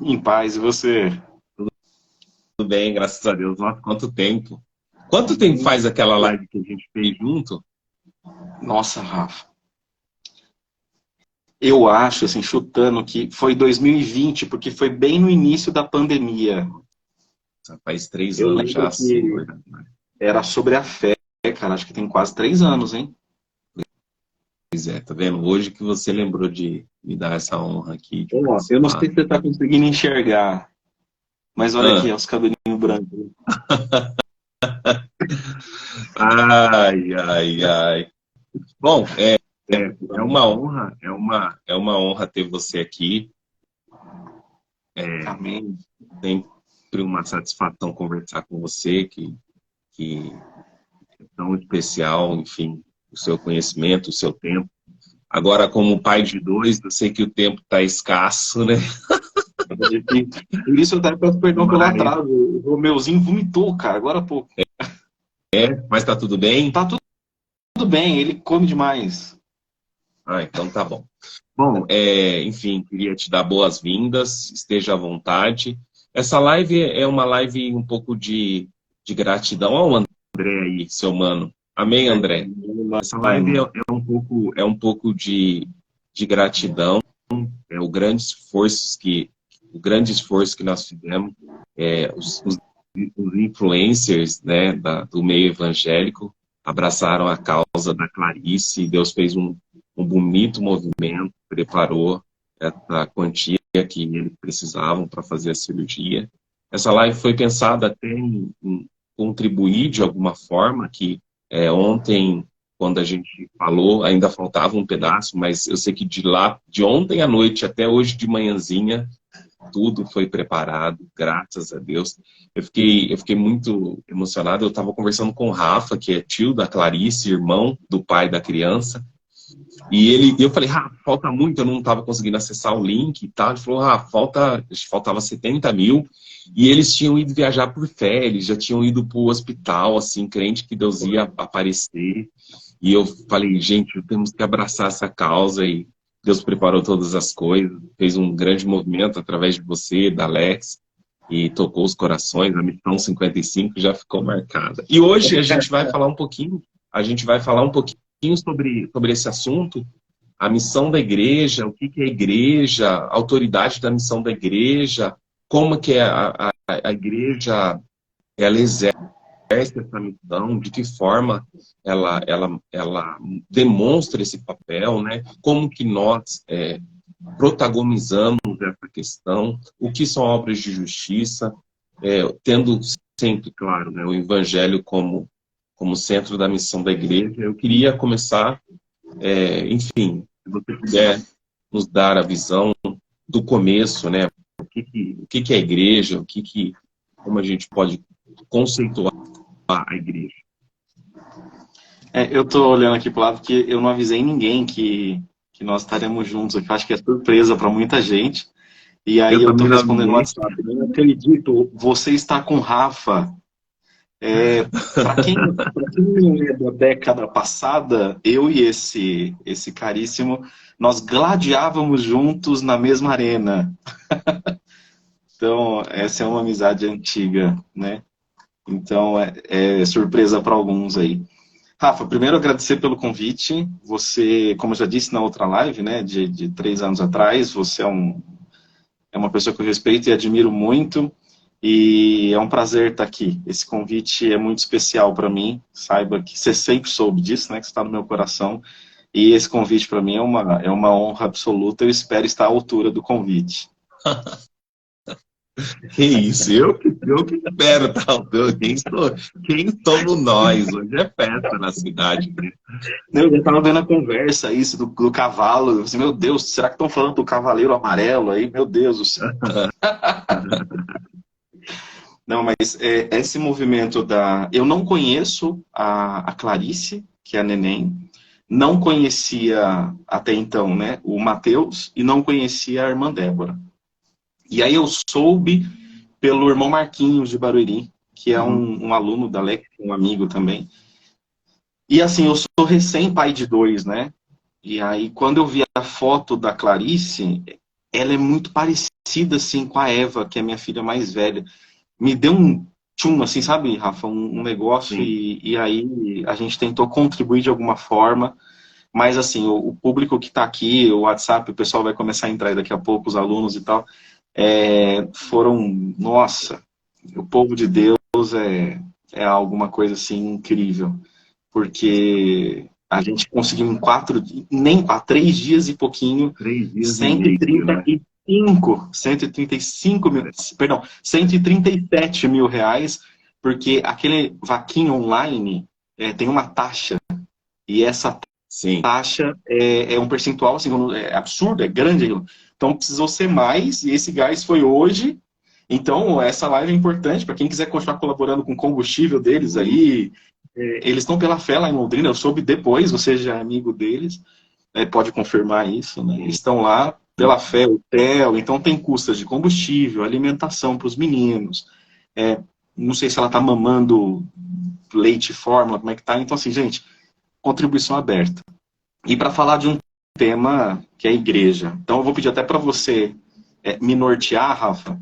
Em paz, e você? Tudo bem, graças a Deus. Nossa, quanto tempo. Quanto tempo faz aquela live que a gente fez junto? Nossa, Rafa. Eu acho, assim, chutando que foi 2020, porque foi bem no início da pandemia. Faz 3 anos Eu já, lembro assim, que verdade. era sobre a fé, cara. Acho que tem quase 3 anos, hein? Pois é, tá vendo? Hoje que você lembrou de me dar essa honra aqui de Ó, eu não sei participar. se você está conseguindo enxergar, mas olha aqui, Ah, ó, os cabelinhos brancos. ai, ai, ai. Bom, Tempo que é uma honra, é uma honra ter você aqui. É Amém. sempre uma satisfação conversar com você, que é tão especial, enfim, o seu conhecimento, o seu tempo. Agora, como pai de dois, eu sei que o tempo está escasso, né? Tá difícil. Por isso eu até peço perdão pelo Mas, atraso. O Romeuzinho vomitou, cara, agora há pouco. mas tá tudo bem? Tá tudo bem, ele come demais. Ah, então tá bom. Bom, enfim, queria te dar boas-vindas, esteja à vontade. Essa live é uma live um pouco de gratidão ao André aí, seu mano. Amém, André? Essa live Mano, é um pouco de gratidão, o grande esforço que nós fizemos, os influencers, né, do meio evangélico abraçaram a causa da Clarice, e Deus fez um bonito movimento, preparou essa quantia que eles precisavam para fazer a cirurgia. Essa live foi pensada até em contribuir de alguma forma, que ontem, quando a gente falou, ainda faltava um pedaço, mas eu sei que de ontem à noite até hoje de manhãzinha, tudo foi preparado, graças a Deus. Eu fiquei muito emocionado. Eu estava conversando com o Rafa, que é tio da Clarice, irmão do pai da criança, e eu falei, Rafa, falta muito, eu não estava conseguindo acessar o link e tal. Ele falou, Rafa, faltava 70 mil, e eles tinham ido viajar por fé, eles já tinham ido para o hospital, assim, crente que Deus ia aparecer. E eu falei, gente, temos que abraçar essa causa, e Deus preparou todas as coisas, fez um grande movimento através de você, da Alex, e tocou os corações. A missão 55 já ficou marcada. E hoje a gente vai falar um pouquinho sobre esse assunto, a missão da igreja, o que que é a igreja, a autoridade da missão da igreja, como que a igreja ela exerce essa missão, de que forma ela demonstra esse papel, né? Como que nós protagonizamos essa questão, o que são obras de justiça, tendo sempre, claro, né, o evangelho como centro da missão da igreja. Eu queria começar, enfim, se você puder nos dar a visão do começo, né? O que é a igreja, como a gente pode conceituar a igreja. eu tô olhando aqui pro lado porque eu não avisei ninguém que nós estaremos juntos aqui. Eu acho que é surpresa para muita gente. E aí Eu eu tô também não respondendo no avisei. WhatsApp. Eu não acredito, você está com Rafa. Para quem não é da década passada, eu e esse caríssimo, nós gladiávamos juntos na mesma arena. Então, essa é uma amizade antiga, né? Então, é surpresa para alguns aí. Rafa, primeiro agradecer pelo convite. Você, como eu já disse na outra live, né, de 3 anos atrás, você é uma pessoa que eu respeito e admiro muito. E é um prazer estar aqui. Esse convite é muito especial para mim. Saiba que você sempre soube disso, né, que está no meu coração. E esse convite para mim é uma honra absoluta. Eu espero estar à altura do convite. Que isso, eu que espero, tal. Quem somos nós? Hoje é festa na cidade, né? Eu estava vendo a conversa, isso do cavalo. Eu falei, assim, meu Deus, será que estão falando do cavaleiro amarelo aí? Meu Deus do céu. Não, mas esse movimento da. Eu não conheço a Clarice, que é a neném. Não conhecia até então, né, o Matheus, e não conhecia a irmã Débora. E aí eu soube pelo irmão Marquinhos de Barueri, que é Uhum. um aluno da LEC, um amigo também. E assim, eu sou recém-pai de dois, né? E aí, quando eu vi a foto da Clarice, ela é muito parecida parecida, assim, com a Eva, que é minha filha mais velha. Me deu um tchum, assim, sabe, Rafa? Um negócio, Sim. e aí a gente tentou contribuir de alguma forma. Mas, assim, o público que está aqui, o WhatsApp, o pessoal vai começar a entrar aí daqui a pouco, os alunos e tal, foram, nossa, o povo de Deus é alguma coisa, assim, incrível. Porque a gente conseguiu em 3 dias e pouquinho, 3 dias e meio, né? 135 mil, perdão, 137 mil reais, porque aquele vaquinha online tem uma taxa, e essa Sim. taxa é um percentual assim, é absurdo, é grande. Então precisou ser mais, e esse gás foi hoje. Então essa live é importante para quem quiser continuar colaborando com o combustível deles aí. Eles estão pela fé lá em Londrina, eu soube depois, você já é amigo deles, pode confirmar isso, né? Eles estão lá pela fé, hotel, então tem custas de combustível, alimentação para os meninos. Não sei se ela está mamando leite fórmula, como é que tá. Então, assim, gente, contribuição aberta. E para falar de um tema que é a igreja. Então eu vou pedir até para você me nortear, Rafa,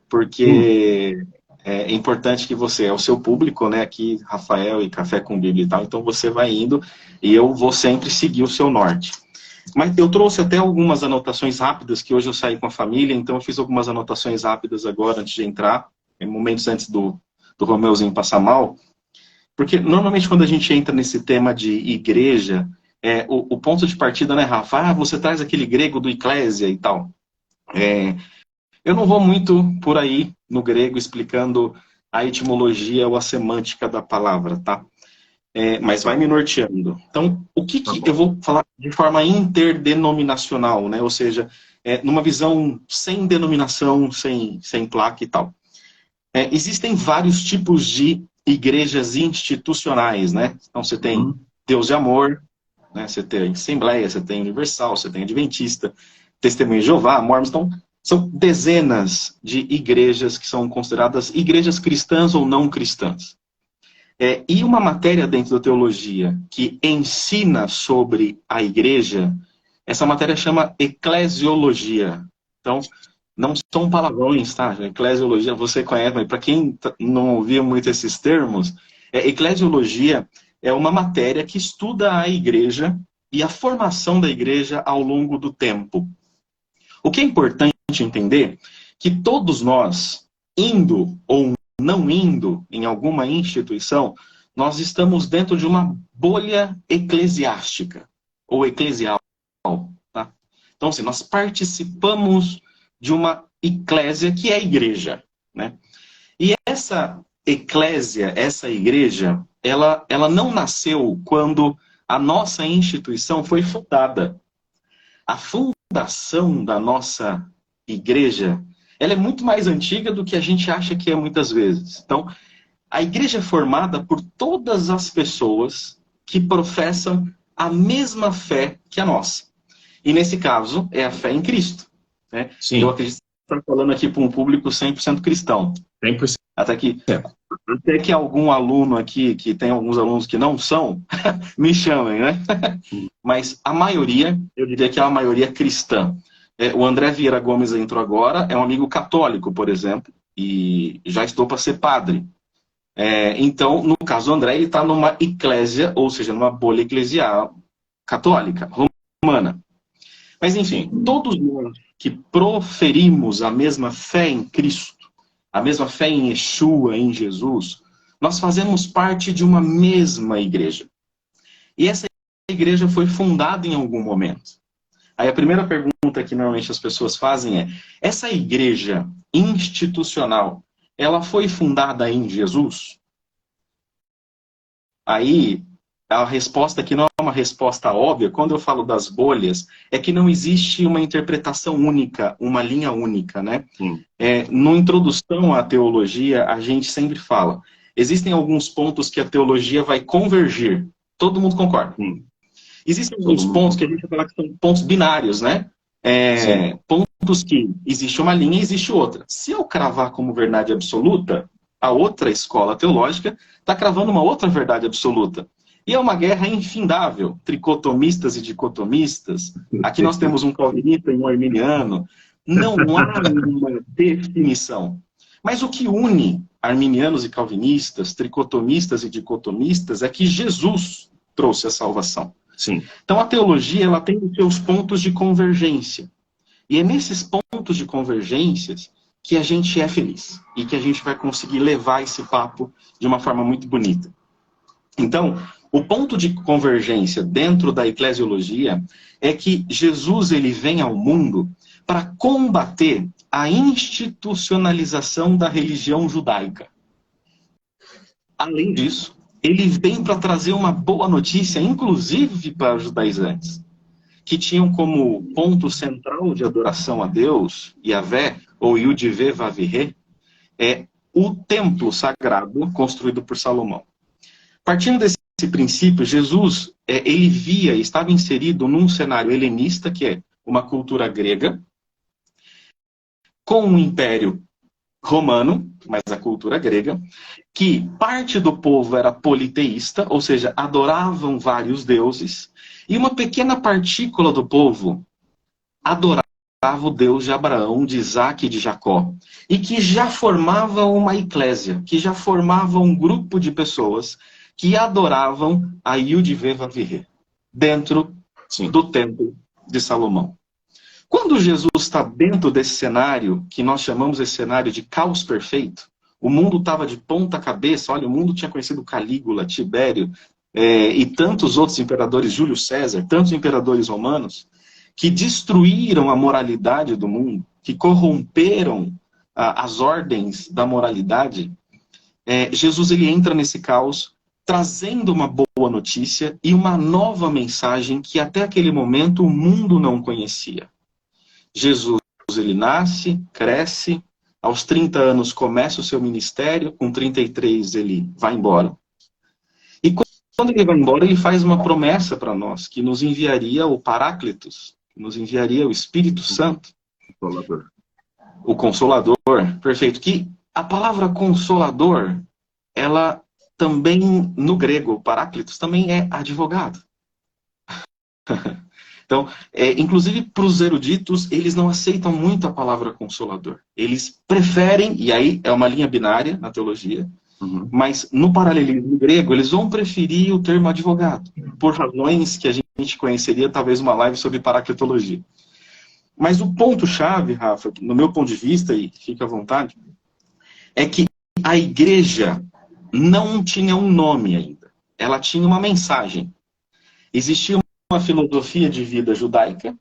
porque é importante que você, é o seu público, né, aqui, Rafael e Café com Bíblia e tal, então você vai indo e eu vou sempre seguir o seu norte. Mas eu trouxe até algumas anotações rápidas, que hoje eu saí com a família, então eu fiz algumas anotações rápidas agora, antes de entrar, em momentos antes do Romeuzinho passar mal, porque normalmente quando a gente entra nesse tema de igreja, o ponto de partida, né, Rafa? Você traz aquele grego do eclésia e tal. Eu não vou muito por aí no grego explicando a etimologia ou a semântica da palavra, tá? Mas vai me norteando. Então, o que eu vou falar de forma interdenominacional, né? Ou seja, numa visão sem denominação, sem placa e tal. Existem vários tipos de igrejas institucionais, né? Então, você tem Deus de Amor, né? Você tem Assembleia, você tem Universal, você tem Adventista, Testemunho de Jeová, Mormons. Então, são dezenas de igrejas que são consideradas igrejas cristãs ou não cristãs. E uma matéria dentro da teologia que ensina sobre a igreja, essa matéria chama eclesiologia. Então, não são palavrões, tá? Eclesiologia, você conhece, mas para quem não ouvia muito esses termos, eclesiologia é uma matéria que estuda a igreja e a formação da igreja ao longo do tempo. O que é importante entender que todos nós, indo ou não indo em alguma instituição, nós estamos dentro de uma bolha eclesiástica ou eclesial. Tá? Então, assim, nós participamos de uma eclésia que é a igreja. Né? E essa eclésia, essa igreja, ela não nasceu quando a nossa instituição foi fundada. A fundação da nossa igreja, ela é muito mais antiga do que a gente acha que é muitas vezes. Então, a igreja é formada por todas as pessoas que professam a mesma fé que a nossa. E nesse caso, é a fé em Cristo. Né? Eu acredito que estou falando aqui para um público 100% cristão. 100%. Até que algum aluno aqui, que tem alguns alunos que não são, me chamem, né? Mas a maioria, eu diria que é a maioria cristã. O André Vieira Gomes entrou agora, é um amigo católico, por exemplo, e já estou para ser padre. Então, no caso do André, ele está numa eclésia, ou seja, numa bolha eclesial católica, romana. Mas, enfim, todos nós que proferimos a mesma fé em Cristo, a mesma fé em Yeshua, em Jesus, nós fazemos parte de uma mesma igreja. E essa igreja foi fundada em algum momento. Aí a primeira pergunta que normalmente as pessoas fazem é: essa igreja institucional, ela foi fundada em Jesus? Aí a resposta que não é uma resposta óbvia, quando eu falo das bolhas, é que não existe uma interpretação única, uma linha única, né? No Introdução à Teologia, a gente sempre fala, existem alguns pontos que a teologia vai convergir. Todo mundo concorda. Existem alguns pontos que a gente vai falar que são pontos binários, né? Pontos que existe uma linha e existe outra. Se eu cravar como verdade absoluta, a outra escola teológica está cravando uma outra verdade absoluta. E é uma guerra infindável, tricotomistas e dicotomistas. Aqui nós temos um calvinista e um arminiano. Não há uma definição. Mas o que une arminianos e calvinistas, tricotomistas e dicotomistas, é que Jesus trouxe a salvação. Sim. Então a teologia ela tem os seus pontos de convergência. E é nesses pontos de convergências que a gente é feliz. E que a gente vai conseguir levar esse papo de uma forma muito bonita. Então, o ponto de convergência dentro da eclesiologia é que Jesus ele vem ao mundo para combater a institucionalização da religião judaica. Além disso, ele vem para trazer uma boa notícia, inclusive para os judaizantes, que tinham como ponto central de adoração a Deus, Yahvé, ou Yudvé Vaviré, o templo sagrado construído por Salomão. Partindo desse princípio, Jesus ele via, estava inserido num cenário helenista, que é uma cultura grega, com um império romano, mas a cultura grega, que parte do povo era politeísta, ou seja, adoravam vários deuses, e uma pequena partícula do povo adorava o Deus de Abraão, de Isaac e de Jacó, e que já formava uma eclésia, que já formava um grupo de pessoas que adoravam a Yudvé Vaviré, dentro do templo de Salomão. Quando Jesus está dentro desse cenário, que nós chamamos esse cenário de caos perfeito, o mundo estava de ponta cabeça, olha, o mundo tinha conhecido Calígula, Tibério, e tantos outros imperadores, Júlio César, tantos imperadores romanos, que destruíram a moralidade do mundo, que corromperam as ordens da moralidade. Jesus ele entra nesse caos, trazendo uma boa notícia e uma nova mensagem que até aquele momento o mundo não conhecia. Jesus, ele nasce, cresce, aos 30 anos começa o seu ministério, com 33 ele vai embora. E quando ele vai embora, ele faz uma promessa para nós, que nos enviaria o Paráclitos, que nos enviaria o Espírito Santo. Consolador. O Consolador, perfeito. Que a palavra Consolador, ela também, no grego, Paráclitos, também é advogado. Então, inclusive para os eruditos, eles não aceitam muito a palavra consolador. Eles preferem, e aí é uma linha binária na teologia, mas no paralelismo grego, eles vão preferir o termo advogado, por razões que a gente conheceria, talvez, uma live sobre paracletologia. Mas o ponto-chave, Rafa, no meu ponto de vista, e fica à vontade, é que a igreja não tinha um nome ainda. Ela tinha uma mensagem. Existia uma filosofia de vida judaica,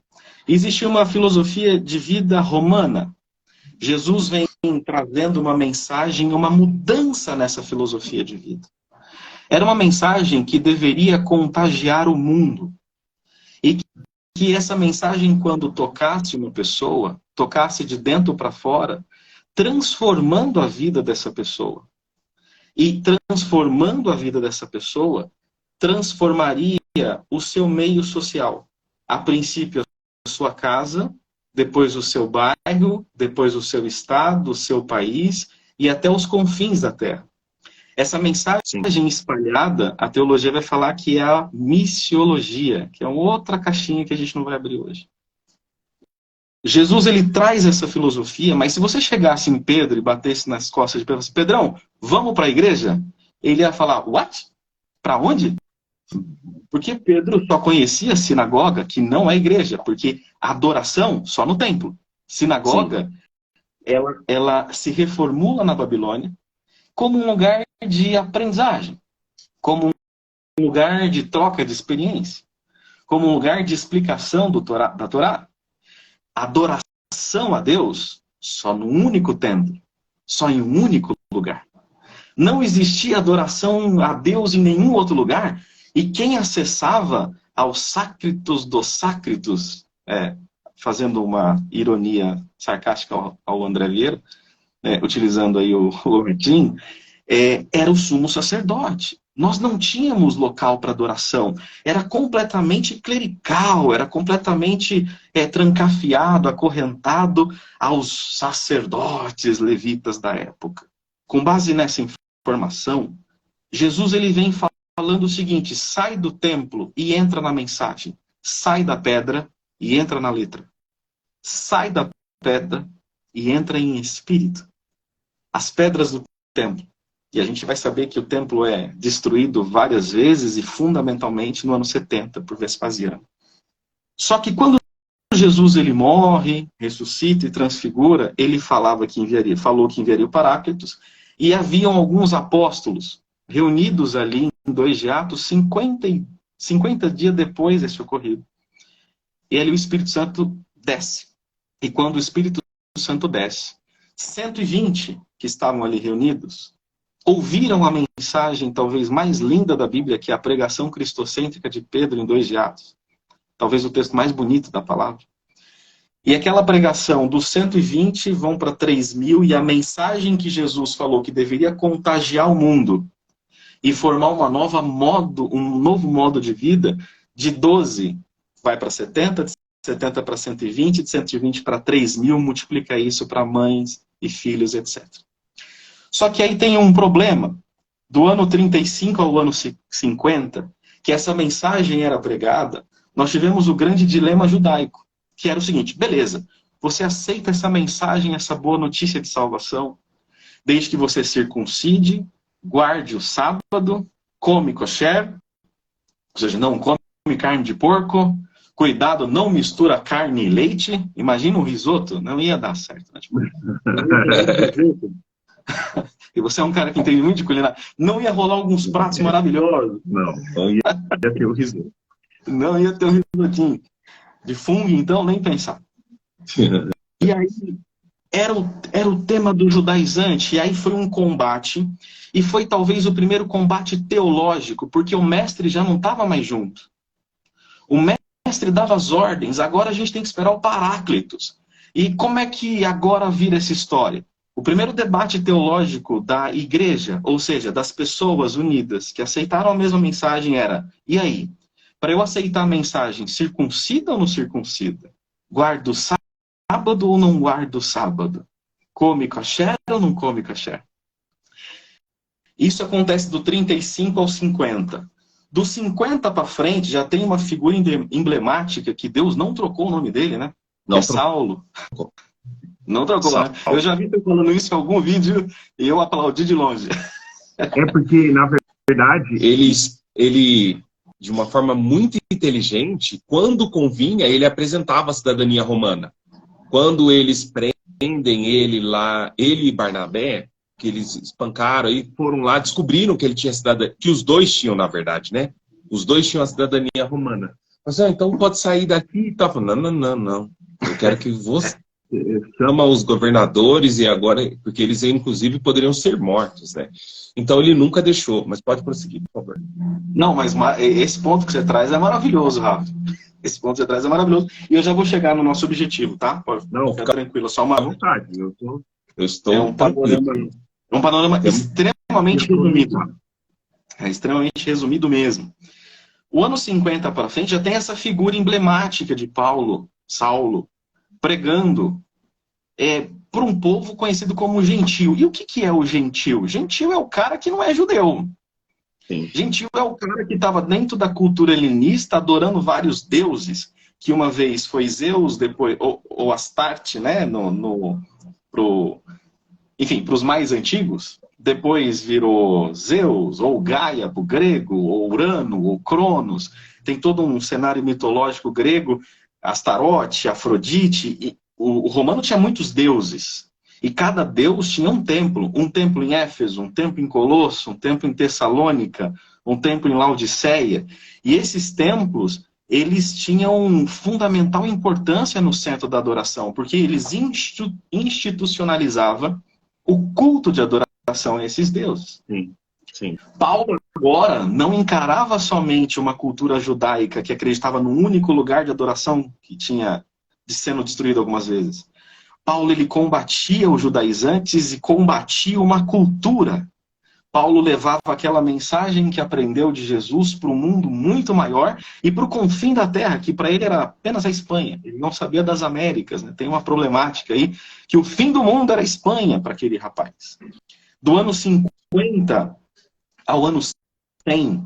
existia uma filosofia de vida romana. Jesus vem trazendo uma mensagem, uma mudança nessa filosofia de vida. Era uma mensagem que deveria contagiar o mundo. E que essa mensagem, quando tocasse uma pessoa, tocasse de dentro para fora, transformando a vida dessa pessoa. E transformando a vida dessa pessoa, transformaria o seu meio social. A princípio, a sua casa, depois o seu bairro, depois o seu estado, o seu país e até os confins da terra. Essa mensagem espalhada, a teologia vai falar que é a missiologia, que é uma outra caixinha que a gente não vai abrir hoje. Jesus, ele traz essa filosofia, mas se você chegasse em Pedro e batesse nas costas de Pedro e falasse, Pedrão, vamos para a igreja? Ele ia falar, what? Para onde? Porque Pedro só conhecia a sinagoga, que não é igreja, porque a adoração só no templo. Sinagoga, ela se reformula na Babilônia como um lugar de aprendizagem, como um lugar de troca de experiência, como um lugar de explicação da Torá. Adoração a Deus só num único templo, só em um único lugar. Não existia adoração a Deus em nenhum outro lugar. E quem acessava aos sácritos dos sácritos, fazendo uma ironia sarcástica ao André Vieira, utilizando aí o latim, era o sumo sacerdote. Nós não tínhamos local para adoração. Era completamente clerical, era completamente trancafiado, acorrentado aos sacerdotes levitas da época. Com base nessa informação, Jesus ele vem falando o seguinte, sai do templo e entra na mensagem. Sai da pedra e entra na letra. Sai da pedra e entra em espírito. As pedras do templo. E a gente vai saber que o templo é destruído várias vezes e fundamentalmente no ano 70 por Vespasiano. Só que quando Jesus ele morre, ressuscita e transfigura, ele falou que enviaria o Paráclitos, e haviam alguns apóstolos reunidos ali em 2 de Atos, 50 dias depois desse ocorrido. E ali o Espírito Santo desce. E quando o Espírito Santo desce, 120 que estavam ali reunidos ouviram a mensagem talvez mais linda da Bíblia, que é a pregação cristocêntrica de Pedro em 2 de Atos. Talvez o texto mais bonito da palavra. E aquela pregação dos 120 vão para 3.000, e a mensagem que Jesus falou que deveria contagiar o mundo e formar um novo modo de vida, de 12 vai para 70, de 70 para 120, de 120 para 3.000, multiplica isso para mães e filhos, etc. Só que aí tem um problema. Do ano 35 ao ano 50, que essa mensagem era pregada, nós tivemos o grande dilema judaico, que era o seguinte: beleza, você aceita essa mensagem, essa boa notícia de salvação, desde que você circuncide, guarde o sábado, come kosher, ou seja, não come carne de porco, cuidado, não mistura carne e leite. Imagina um risoto, não ia dar certo. Né? Tipo, e você é um cara que entende muito de culinária, não ia rolar alguns pratos maravilhosos. Não ia ter o risoto. Não ia ter um risotinho. De fungo, então, nem pensar. E aí, era o tema do judaizante, e aí foi um combate, e foi talvez o primeiro combate teológico, porque o mestre já não estava mais junto. O mestre dava as ordens, agora a gente tem que esperar o Paráclitos. E como é que agora vira essa história? O primeiro debate teológico da igreja, ou seja, das pessoas unidas que aceitaram a mesma mensagem era: e aí? Para eu aceitar a mensagem, circuncida ou não circuncida? Guardo o sábado ou não guardo o sábado? Come kasher ou não come kasher? Isso acontece do 35 ao 50. Do 50 para frente, já tem uma figura emblemática que Deus não trocou o nome dele, né? Não, Saulo. Não trocou, né? Eu já vi você falando isso em algum vídeo e eu aplaudi de longe. É porque, na verdade, ele de uma forma muito inteligente, quando convinha, ele apresentava a cidadania romana. Quando eles prendem ele lá, ele e Barnabé, que eles espancaram e foram lá, descobriram que ele tinha cidadania, que os dois tinham, na verdade, né? Os dois tinham a cidadania romana. Mas, então pode sair daqui e tal. Não. Eu quero que você chama os governadores e agora, porque eles inclusive poderiam ser mortos, né? Então ele nunca deixou, mas pode prosseguir, por favor. Não, mas esse ponto que você traz é maravilhoso, Rafa. Esse ponto que você traz é maravilhoso. E eu já vou chegar no nosso objetivo, tá? Pode ficar tranquilo, só uma vontade. Eu estou é um panorama extremamente resumido. É extremamente resumido mesmo. O ano 50 para frente já tem essa figura emblemática de Saulo, pregando por um povo conhecido como gentil. E o que é o gentil? Gentil é o cara que não é judeu. Sim. Gentil é o cara que estava dentro da cultura helenista, adorando vários deuses, que uma vez foi Zeus, depois ou Astarte, né? Enfim, para os mais antigos. Depois virou Zeus, ou Gaia, para o grego, ou Urano, ou Cronos. Tem todo um cenário mitológico grego, Astarote, Afrodite. E o romano tinha muitos deuses. E cada deus tinha um templo em Éfeso, um templo em Colosso, um templo em Tessalônica, um templo em Laodiceia. E esses templos, eles tinham fundamental importância no centro da adoração, porque eles institucionalizavam o culto de adoração a esses deuses. Sim. Paulo agora não encarava somente uma cultura judaica que acreditava no único lugar de adoração que tinha sendo destruído algumas vezes. Paulo ele combatia os judaizantes e combatia uma cultura. Paulo levava aquela mensagem que aprendeu de Jesus para um mundo muito maior e para o confim da terra, que para ele era apenas a Espanha. Ele não sabia das Américas. Né? Tem uma problemática aí, que o fim do mundo era a Espanha para aquele rapaz. Do ano 50 ao ano 100,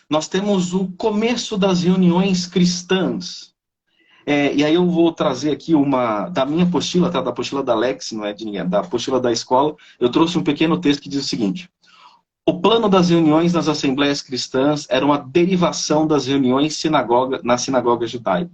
nós temos o começo das reuniões cristãs. E aí eu vou trazer aqui da minha apostila, tá? Da apostila da Alex, não é de ninguém, da apostila da escola. Eu trouxe um pequeno texto que diz o seguinte: o plano das reuniões nas assembleias cristãs era uma derivação das reuniões na sinagoga judaica.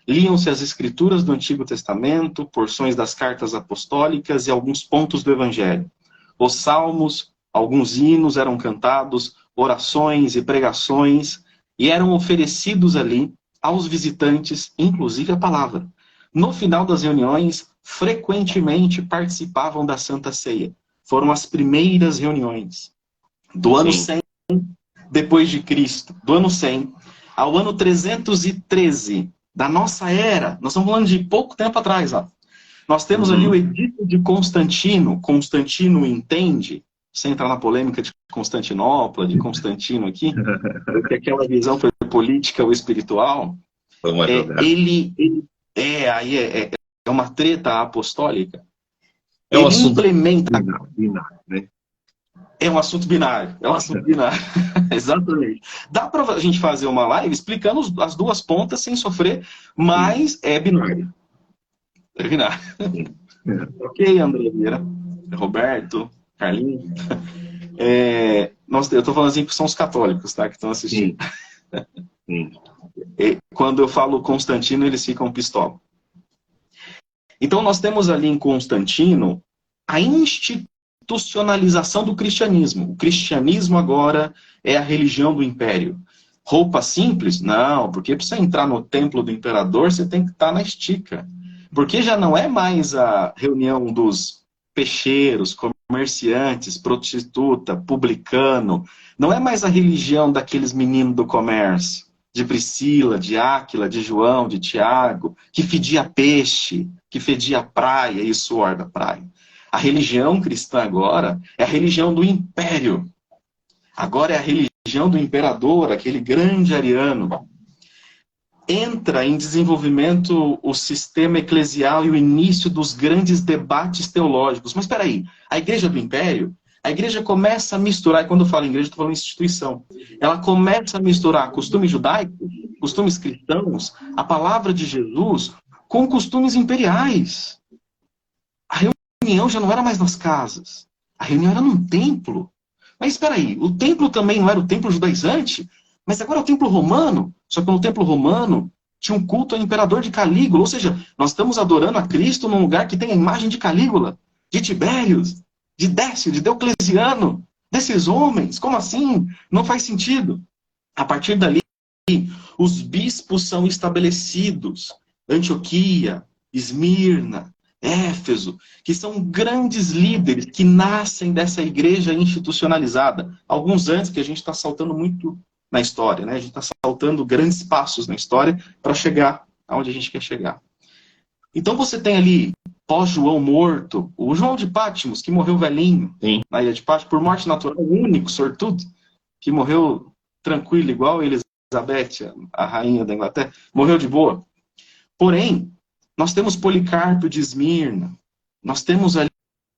Liam-se as escrituras do Antigo Testamento, porções das cartas apostólicas e alguns pontos do Evangelho. Os salmos, alguns hinos eram cantados, orações e pregações, e eram oferecidos ali aos visitantes, inclusive a palavra. No final das reuniões, frequentemente participavam da Santa Ceia. Foram as primeiras reuniões. Do ano 100 depois de Cristo, do ano 100 ao ano 313 da nossa era, nós estamos falando de pouco tempo atrás, ó. Nós temos ali o Edito de Constantino. Constantino entende, sem entrar na polêmica de Constantinopla, de Constantino aqui, porque aquela visão foi política ou espiritual. É uma treta apostólica. É um assunto implementa binário, né? É um assunto binário. Exatamente. Dá pra a gente fazer uma live explicando as duas pontas sem sofrer, mas é binário. É binário. Ok, André Vieira, Roberto, Carlinhos. Eu estou falando assim porque são os católicos, tá, que estão assistindo. Sim. Quando eu falo Constantino, eles ficam pistola. Então nós temos ali em Constantino a institucionalização do cristianismo. O cristianismo agora é a religião do império. Roupa simples? Não, porque para você entrar no templo do imperador, você tem que estar na estica. Porque já não é mais a reunião dos peixeiros, comerciantes, prostituta, publicano. Não é mais a religião daqueles meninos do comércio. De Priscila, de Áquila, de João, de Tiago, que fedia peixe, que fedia praia e suor da praia. A religião cristã agora é a religião do império. Agora é a religião do imperador, aquele grande ariano. Entra em desenvolvimento o sistema eclesial e o início dos grandes debates teológicos. Mas espera aí, a igreja do império, a igreja começa a misturar, e quando eu falo igreja, eu estou falando instituição, ela começa a misturar costumes judaicos, costumes cristãos, a palavra de Jesus, com costumes imperiais. A reunião já não era mais nas casas, a reunião era num templo. Mas espera aí, o templo também não era o templo judaizante, mas agora é o templo romano. Só que no templo romano tinha um culto ao imperador de Calígula, ou seja, nós estamos adorando a Cristo num lugar que tem a imagem de Calígula, de Tibérios, de Décio, de Diocleciano, desses homens. Como assim? Não faz sentido. A partir dali, os bispos são estabelecidos. Antioquia, Esmirna, Éfeso, que são grandes líderes que nascem dessa igreja institucionalizada. Alguns antes, que a gente está saltando muito na história, né? A gente está saltando grandes passos na história para chegar aonde a gente quer chegar. Então você tem ali, pós-João morto, o João de Patmos, que morreu velhinho, na ilha de Patmos, por morte natural, o único sortudo, que morreu tranquilo, igual a Elizabeth, a rainha da Inglaterra, morreu de boa. Porém, nós temos Policarpo de Esmirna, nós temos ali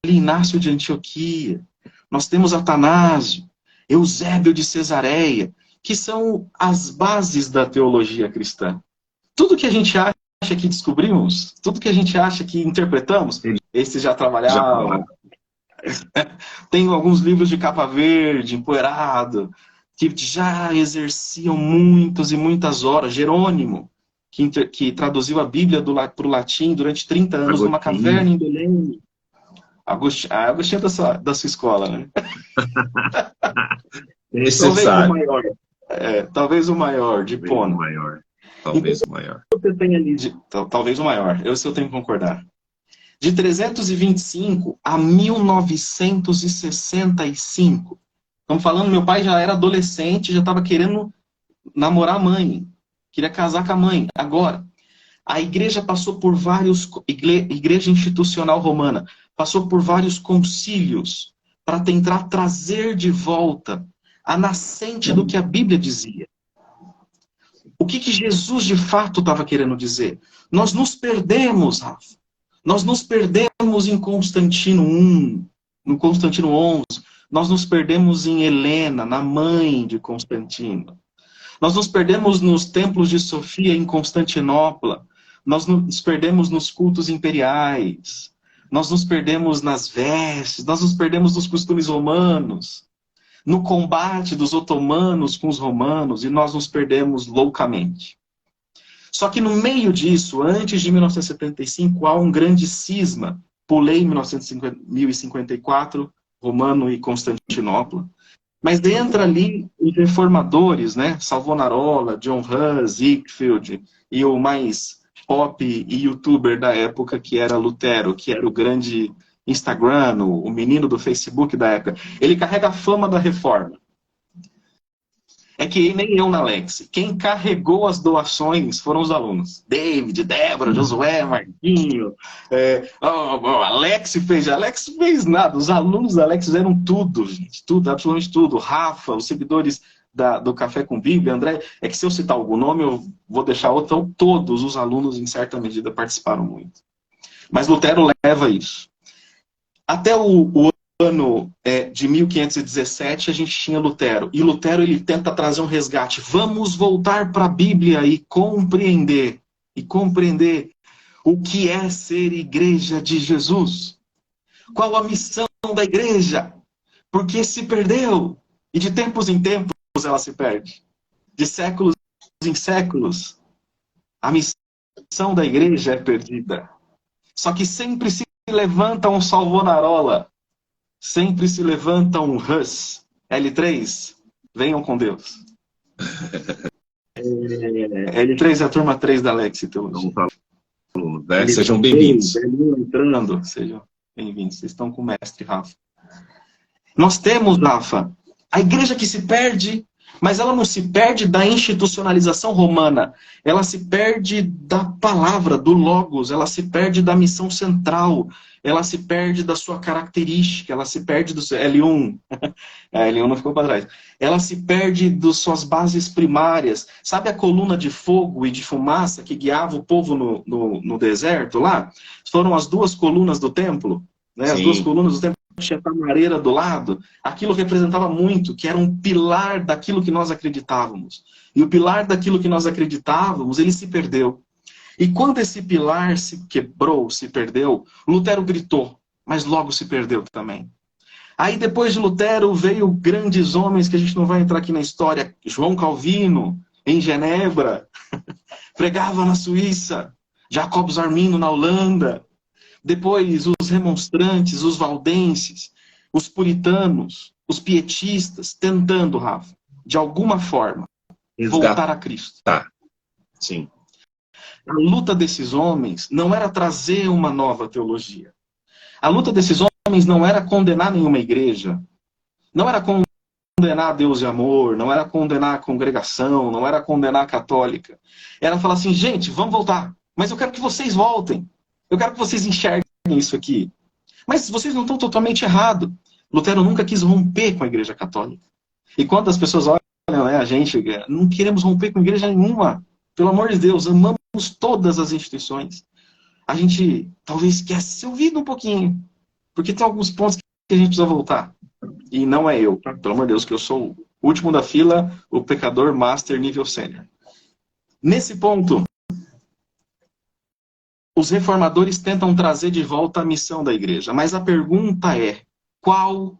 Inácio de Antioquia, nós temos Atanásio, Eusébio de Cesareia, que são as bases da teologia cristã. Tudo que a gente acha que descobrimos, tudo que a gente acha que interpretamos, esses já trabalhavam. Tem alguns livros de capa verde, empoeirado, que já exerciam muitas e muitas horas. Jerônimo, que traduziu a Bíblia para o latim durante 30 anos numa caverna em Belém. Agostinho é da sua escola, né? Necessário. Talvez o maior, de Hipona. Talvez o maior. Você tem ali talvez o maior, eu tenho que concordar. De 325 a 1965. Estamos falando, meu pai já era adolescente, já estava querendo namorar a mãe. Queria casar com a mãe. Agora, a igreja passou por vários... Igreja institucional romana passou por vários concílios para tentar trazer de volta a nascente do que a Bíblia dizia. O que Jesus de fato estava querendo dizer? Nós nos perdemos, Rafa. Nós nos perdemos em Constantino I, no Constantino XI. Nós nos perdemos em Helena, na mãe de Constantino. Nós nos perdemos nos templos de Sofia em Constantinopla. nós nos perdemos nos cultos imperiais, nós nos perdemos nas vestes, nós nos perdemos nos costumes romanos, no combate dos otomanos com os romanos, e nós nos perdemos loucamente. Só que no meio disso, antes de 1975, há um grande cisma. Pulei em 1054, Romano e Constantinopla. Mas entra ali os reformadores, né? Savonarola, John Hus, Whitefield, e o mais pop e youtuber da época, que era Lutero, que era o grande Instagram, o menino do Facebook da época. Ele carrega a fama da reforma. É que nem eu na Alex. Quem carregou as doações foram os alunos. David, Débora, Josué, Marquinho. Alex fez nada. Os alunos da Alex fizeram tudo, gente. Tudo, absolutamente tudo. Rafa, os seguidores do Café com Bíblia, André. É que se eu citar algum nome, eu vou deixar outro. Então, todos os alunos, em certa medida, participaram muito. Mas Lutero leva isso. Até o ano de 1517, a gente tinha Lutero. E Lutero, ele tenta trazer um resgate. Vamos voltar para a Bíblia e compreender o que é ser igreja de Jesus. Qual a missão da igreja? Porque se perdeu. E de tempos em tempos ela se perde. De séculos em séculos, a missão da igreja é perdida. Só que sempre se levanta um Savonarola. Sempre se levanta um Hus. L3, venham com Deus. L3 é a turma 3 da Alex Teologia. Sejam bem-vindos. Entrando, sejam bem-vindos. Vocês estão com o mestre Rafa. Nós temos, Rafa, a igreja que se perde, mas ela não se perde da institucionalização romana. Ela se perde da palavra, do logos. Ela se perde da missão central. Ela se perde da sua característica. Ela se perde do seu... L1. L1 não ficou para trás. Ela se perde das suas bases primárias. Sabe a coluna de fogo e de fumaça que guiava o povo no deserto lá? Foram as duas colunas do templo. Né? As duas colunas do templo. Tinha a tamareira do lado, aquilo representava muito, que era um pilar daquilo que nós acreditávamos. E o pilar daquilo que nós acreditávamos, ele se perdeu. E quando esse pilar se quebrou, se perdeu, Lutero gritou, mas logo se perdeu também. Aí depois de Lutero veio grandes homens que a gente não vai entrar aqui na história, João Calvino, em Genebra, pregava na Suíça, Jacobus Armino na Holanda. Depois, os remonstrantes, os valdenses, os puritanos, os pietistas, tentando, Rafa, de alguma forma, voltar a Cristo. Tá. Sim. A luta desses homens não era trazer uma nova teologia. A luta desses homens não era condenar nenhuma igreja. Não era condenar Deus de amor, não era condenar a congregação, não era condenar a católica. Era falar assim, gente, vamos voltar. Mas eu quero que vocês voltem. Eu quero que vocês enxerguem isso aqui. Mas vocês não estão totalmente errados. Lutero nunca quis romper com a igreja católica. E quando as pessoas olham, né, a gente, não queremos romper com a igreja nenhuma. Pelo amor de Deus, amamos todas as instituições. A gente talvez quer ser ouvido um pouquinho. Porque tem alguns pontos que a gente precisa voltar. E não é eu, pelo amor de Deus, que eu sou o último da fila, o pecador master nível sênior. Nesse ponto, os reformadores tentam trazer de volta a missão da igreja. Mas a pergunta é, qual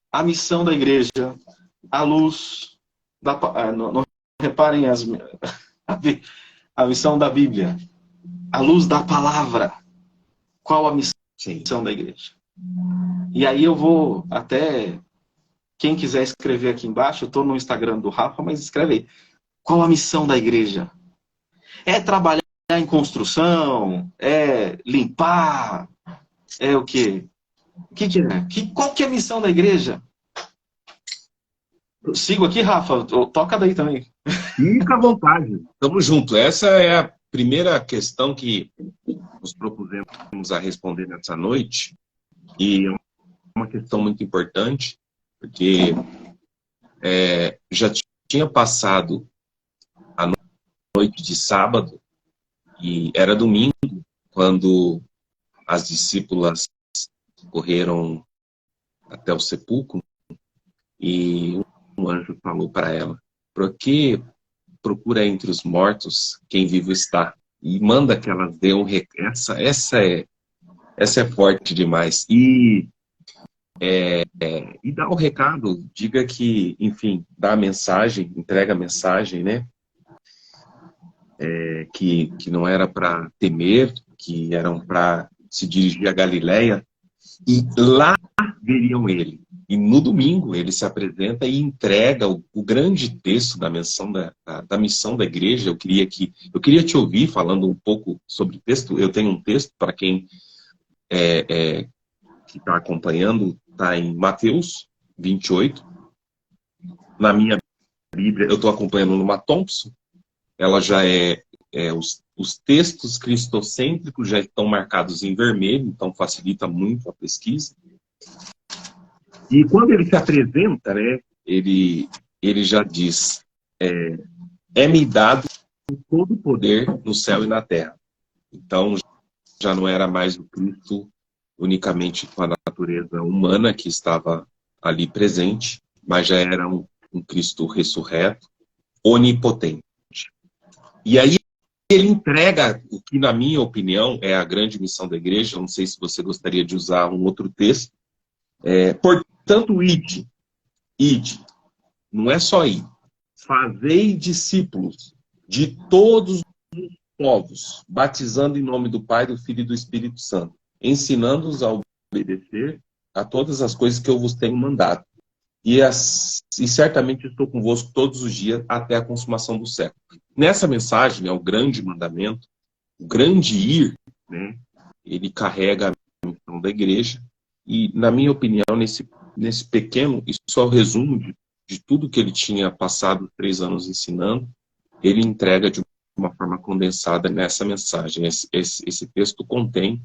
a missão da igreja à luz da... Não reparem a missão da Bíblia. À luz da palavra. Qual a missão da igreja? E aí eu vou até... Quem quiser escrever aqui embaixo, eu estou no Instagram do Rafa, mas escreve aí. Qual a missão da igreja? É trabalhar em construção, é limpar, é o quê? O que é? Qual que é a missão da igreja? Eu sigo aqui, Rafa, toca daí também. Fica à vontade, tamo junto. Essa é a primeira questão que nos propusemos a responder nessa noite, e é uma questão muito importante, porque já tinha passado a noite de sábado, e era domingo, quando as discípulas correram até o sepulcro, e um anjo falou para ela, por que procura entre os mortos quem vivo está? e manda que elas dêem um recado. Essa é forte demais. E dá o recado, diga que, enfim, dá a mensagem, entrega a mensagem, né? Que não era para temer, que eram para se dirigir a Galileia, e lá veriam ele. E no domingo ele se apresenta e entrega o grande texto da missão da missão da igreja. Eu queria te ouvir falando um pouco sobre o texto. Eu tenho um texto para quem que está acompanhando, está em Mateus 28. Na minha Bíblia, eu estou acompanhando numa Thompson. Ela já os textos cristocêntricos já estão marcados em vermelho, então facilita muito a pesquisa. E quando ele se apresenta, né, ele já diz, é-me dado todo o poder no céu e na terra. Então, já não era mais o Cristo unicamente com a natureza humana que estava ali presente, mas já era um Cristo ressurreto, onipotente. E aí ele entrega o que, na minha opinião, é a grande missão da igreja. Eu não sei se você gostaria de usar um outro texto. Portanto, ide, não é só ir. Fazei discípulos de todos os povos, batizando em nome do Pai, do Filho e do Espírito Santo, ensinando-os a obedecer a todas as coisas que eu vos tenho mandado. E certamente estou convosco todos os dias até a consumação do século. Nessa mensagem, o grande mandamento, o grande ir, né, ele carrega a missão da igreja. E, na minha opinião, nesse pequeno, isso é o resumo de tudo que ele tinha passado 3 anos ensinando, ele entrega de uma forma condensada nessa mensagem. Esse texto contém,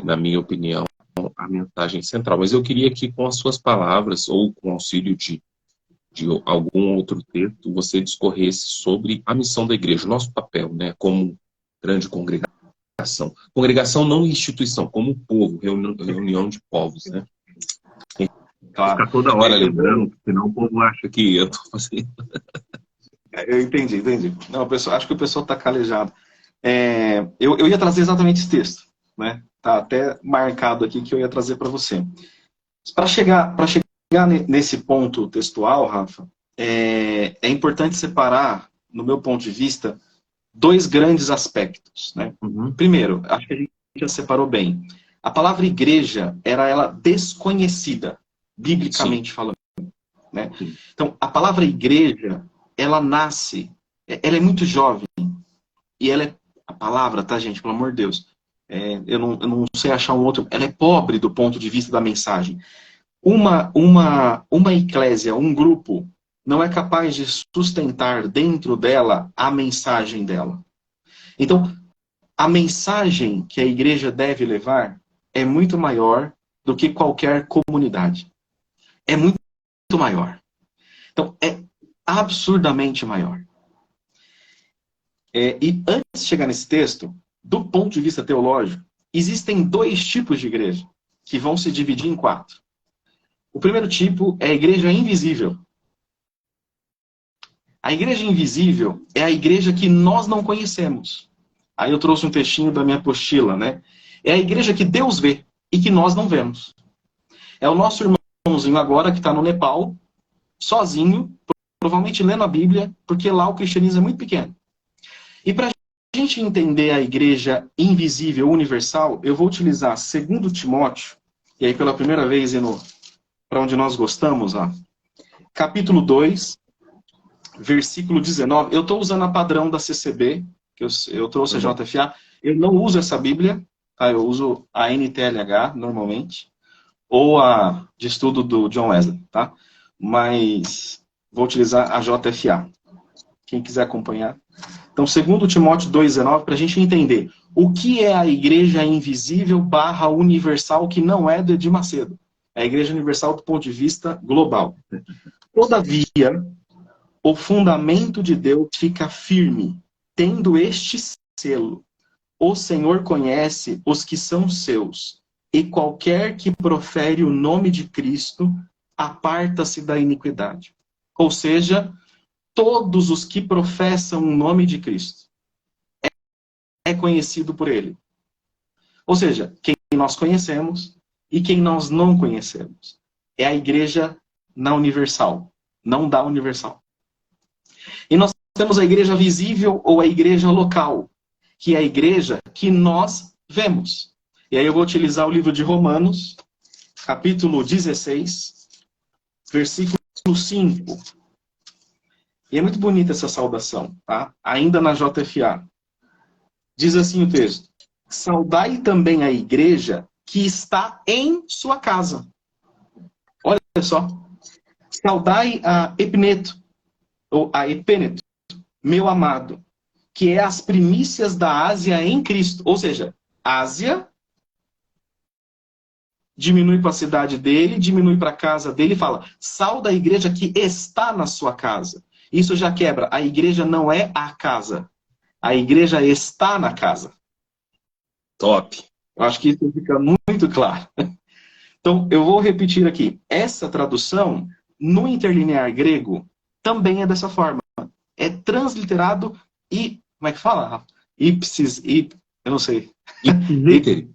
na minha opinião, a mensagem central. Mas eu queria que, com as suas palavras, ou com auxílio de algum outro texto, você discorresse sobre a missão da igreja, o nosso papel, né, como grande congregação. Congregação não instituição, como povo, reunião de povos, né? Claro. Ficar toda hora lembrando, senão o povo acha que eu estou fazendo. Eu entendi. Não, acho que o pessoal está calejado. Eu ia trazer exatamente esse texto, né? Tá até marcado aqui que eu ia trazer para você. Para chegar nesse ponto textual, Rafa, é importante separar, no meu ponto de vista, 2 grandes aspectos, né? Uhum. Primeiro, acho que a gente já separou bem. A palavra igreja era ela desconhecida, biblicamente falando, né? Então, a palavra igreja, ela nasce, ela é muito jovem, e ela é, a palavra, tá, gente, pelo amor de Deus, eu não sei achar um outro, ela é pobre do ponto de vista da mensagem. Uma eclésia, um grupo, não é capaz de sustentar dentro dela a mensagem dela. Então, a mensagem que a igreja deve levar é muito maior do que qualquer comunidade. É muito maior. Então, é absurdamente maior. E antes de chegar nesse texto, do ponto de vista teológico, existem 2 tipos de igreja que vão se dividir em 4. O primeiro tipo é a igreja invisível. A igreja invisível é a igreja que nós não conhecemos. Aí eu trouxe um textinho da minha apostila, né? É a igreja que Deus vê e que nós não vemos. É o nosso irmãozinho agora que está no Nepal, sozinho, provavelmente lendo a Bíblia, porque lá o cristianismo é muito pequeno. E para a gente entender a igreja invisível, universal, eu vou utilizar 2 Timóteo, e aí pela primeira vez indo para onde nós gostamos, ó, capítulo 2, versículo 19. Eu estou usando a padrão da CCB, que eu trouxe a JFA. Eu não uso essa Bíblia, tá? Eu uso a NTLH normalmente, ou a de estudo do John Wesley, tá? Mas vou utilizar a JFA. Quem quiser acompanhar. Então, 2 Timóteo 2,19, para a gente entender o que é a igreja invisível / universal, que não é do Edir Macedo. É a igreja universal do ponto de vista global. Todavia, o fundamento de Deus fica firme, tendo este selo. O Senhor conhece os que são seus, e qualquer que profere o nome de Cristo, aparta-se da iniquidade. Ou seja, todos os que professam o nome de Cristo. é conhecido por ele. Ou seja, quem nós conhecemos e quem nós não conhecemos. É a igreja na universal, não da universal. E nós temos a igreja visível ou a igreja local, que é a igreja que nós vemos. E aí eu vou utilizar o livro de Romanos, capítulo 16, versículo 5. E é muito bonita essa saudação, tá? Ainda na JFA. Diz assim o texto: saudai também a igreja que está em sua casa. Olha só. Saudai a Epineto, ou a Epêneto, meu amado, que é as primícias da Ásia em Cristo. Ou seja, Ásia diminui para a cidade dele, diminui para a casa dele e fala, sauda a igreja que está na sua casa. Isso já quebra. A igreja não é a casa. A igreja está na casa. Top. Eu acho que isso fica muito claro. Então, eu vou repetir aqui. Essa tradução, no interlinear grego, também é dessa forma. É transliterado e... Como é que fala, Rafa? Ipsis, eu não sei. Ipsis literis.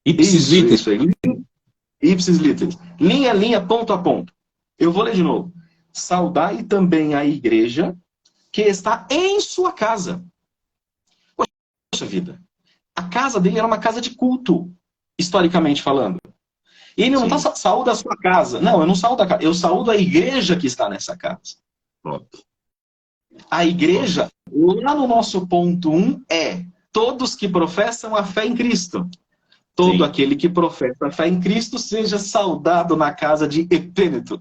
Isso aí. Ipsis literis. Linha a linha, ponto a ponto. Eu vou ler de novo. Saudai também a igreja que está em sua casa. Poxa vida. A casa dele era uma casa de culto, historicamente falando. E ele não está saúde a sua casa. Não, eu não saúdo a casa. Eu saúdo a igreja que está nessa casa. A igreja, lá no nosso ponto 1, é todos que professam a fé em Cristo. Todo aquele que professa a fé em Cristo seja saudado na casa de Epêneto.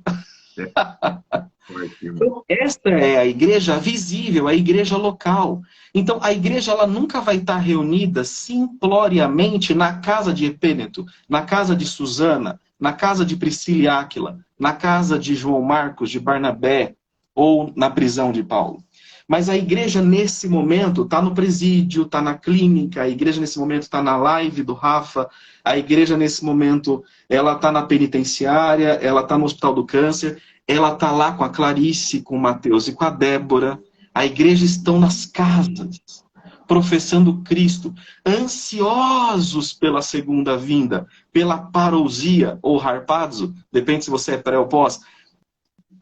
Então, esta é a igreja visível, a igreja local. Então, a igreja ela nunca vai estar reunida simploriamente na casa de Epêneto, na casa de Susana, na casa de Priscila e Áquila, na casa de João Marcos, de Barnabé, ou na prisão de Paulo. Mas a igreja, nesse momento, está no presídio, está na clínica, a igreja, nesse momento, está na live do Rafa, a igreja, nesse momento, ela está na penitenciária, ela está no Hospital do Câncer, ela está lá com a Clarice, com o Mateus e com a Débora. A igreja estão nas casas, professando Cristo, ansiosos pela segunda vinda, pela parousia, ou harpazo, depende se você é pré ou pós,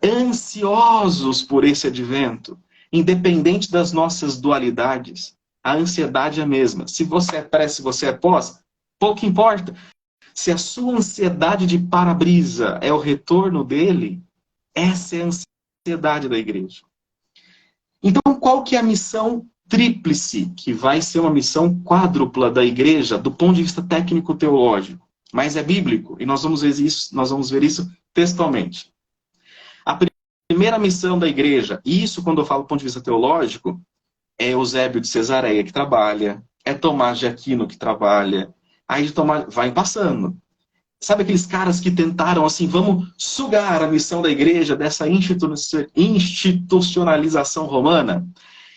ansiosos por esse advento. Independente das nossas dualidades, a ansiedade é a mesma. Se você é pré, se você é pós, pouco importa. Se a sua ansiedade de para-brisa é o retorno dele, essa é a ansiedade da igreja. Então, qual que é a missão tríplice, que vai ser uma missão quádrupla da igreja, do ponto de vista técnico-teológico? Mas é bíblico, e nós vamos ver isso textualmente. A primeira missão da igreja, e isso quando eu falo do ponto de vista teológico, é Eusébio de Cesareia que trabalha, é Tomás de Aquino que trabalha, aí de Tomás vai passando. Sabe aqueles caras que tentaram assim, vamos sugar a missão da igreja dessa institucionalização romana?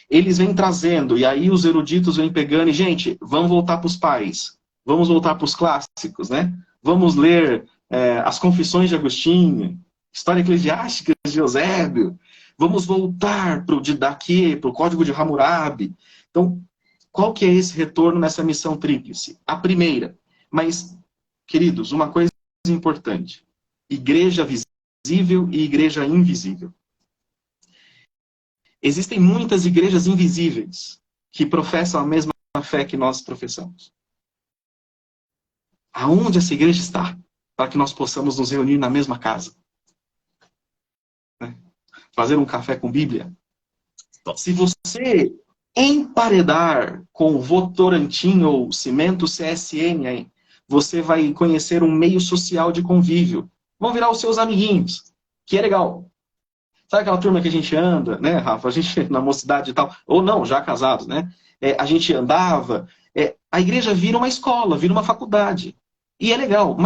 Eles vêm trazendo, e aí os eruditos vêm pegando, e gente, vamos voltar para os pais, vamos voltar para os clássicos, né? Vamos ler as Confissões de Agostinho, História Eclesiástica de Eusébio, vamos voltar para o Didaquê, para o Código de Hammurabi. Então, qual que é esse retorno nessa missão tríplice? A primeira, mas, queridos, uma coisa importante, igreja visível e igreja invisível. Existem muitas igrejas invisíveis que professam a mesma fé que nós professamos. Aonde essa igreja está? Para que nós possamos nos reunir na mesma casa. Fazer um café com Bíblia. Se você emparedar com Votorantim ou Cimento CSN, você vai conhecer um meio social de convívio. Vão virar os seus amiguinhos, que é legal. Sabe aquela turma que a gente anda, né, Rafa? A gente na mocidade e tal, ou não, já casados, né? A gente andava. A igreja vira uma escola, vira uma faculdade. E é legal,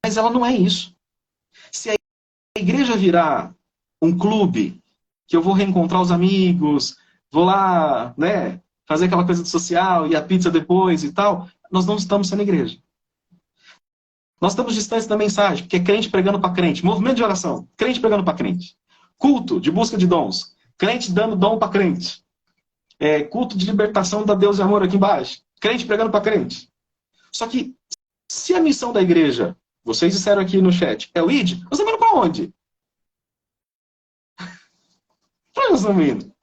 mas ela não é isso. Se a igreja virar um clube, que eu vou reencontrar os amigos, vou lá, né, fazer aquela coisa social, e a pizza depois e tal, nós não estamos sendo igreja. Nós estamos distantes da mensagem, porque é crente pregando para crente, movimento de oração, crente pregando para crente, culto de busca de dons, crente dando dom para crente, culto de libertação da Deus e amor aqui embaixo, Crente pregando para crente. Só que, se a missão da igreja, vocês disseram aqui no chat, é o ID, nós estamos indo para onde? Para onde nós estamos indo?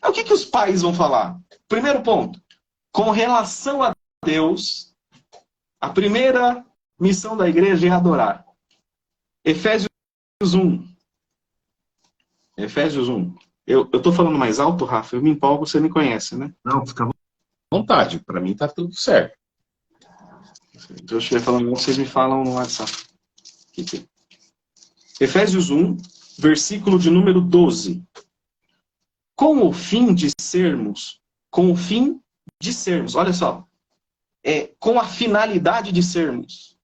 O que os pais vão falar? Primeiro ponto. Com relação a Deus, a primeira missão da igreja é adorar. Efésios 1. Efésios 1. Eu estou falando mais alto, Rafa? Eu me empolgo, você me conhece, né? Não, fica à vontade. Para mim tá tudo certo. Então, eu estiver falando, vocês me falam no WhatsApp. Efésios 1, versículo de número 12. Com o fim de sermos, olha só, com a finalidade de sermos,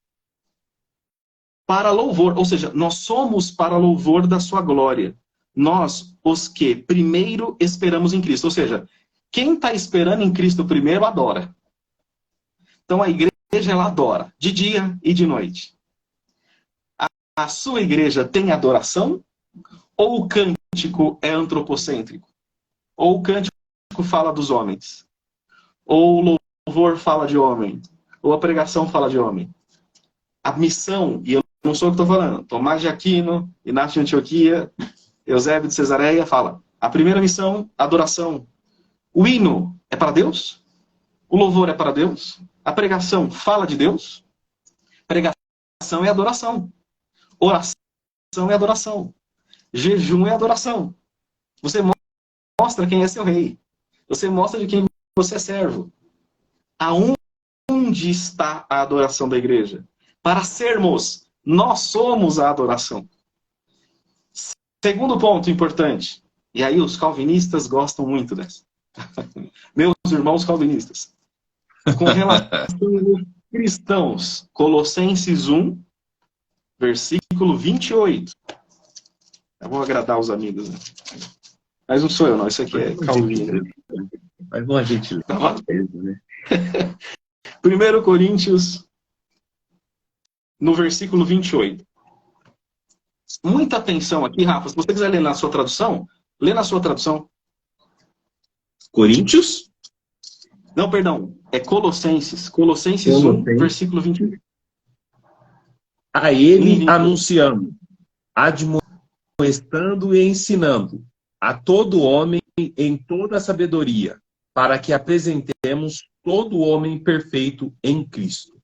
para louvor, ou seja, nós somos para louvor da sua glória. Nós, os que primeiro esperamos em Cristo. Ou seja, quem está esperando em Cristo primeiro, adora. Então a igreja, ela adora, de dia e de noite. A sua igreja tem adoração? Ou o cântico é antropocêntrico? Ou o cântico fala dos homens? Ou o louvor fala de homem? Ou a pregação fala de homem? A missão, e eu não sou o que estou falando, Tomás de Aquino, Inácio de Antioquia, Eusébio de Cesareia, fala, a primeira missão, adoração. O hino é para Deus? O louvor é para Deus? A pregação fala de Deus? Pregação é adoração. Oração é adoração. Jejum é adoração. Você mostra quem é seu rei. Você mostra de quem você é servo. Aonde está a adoração da igreja? Para sermos, nós somos a adoração. Segundo ponto importante, e aí os calvinistas gostam muito dessa. Meus irmãos calvinistas. Com relação aos cristãos, Colossenses 1, versículo 28. Eu vou agradar os amigos, né? Mas não sou eu, não. Isso aqui é Calvino. Mas não a gente lê, né? 1 Coríntios, no versículo 28. Muita atenção aqui, Rafa. Se você quiser ler na sua tradução, lê na sua tradução. Coríntios? Não, perdão. É Colossenses. Colossenses 1, versículo 28. A ele anunciando, admoestando e ensinando a todo homem em toda a sabedoria, para que apresentemos todo homem perfeito em Cristo.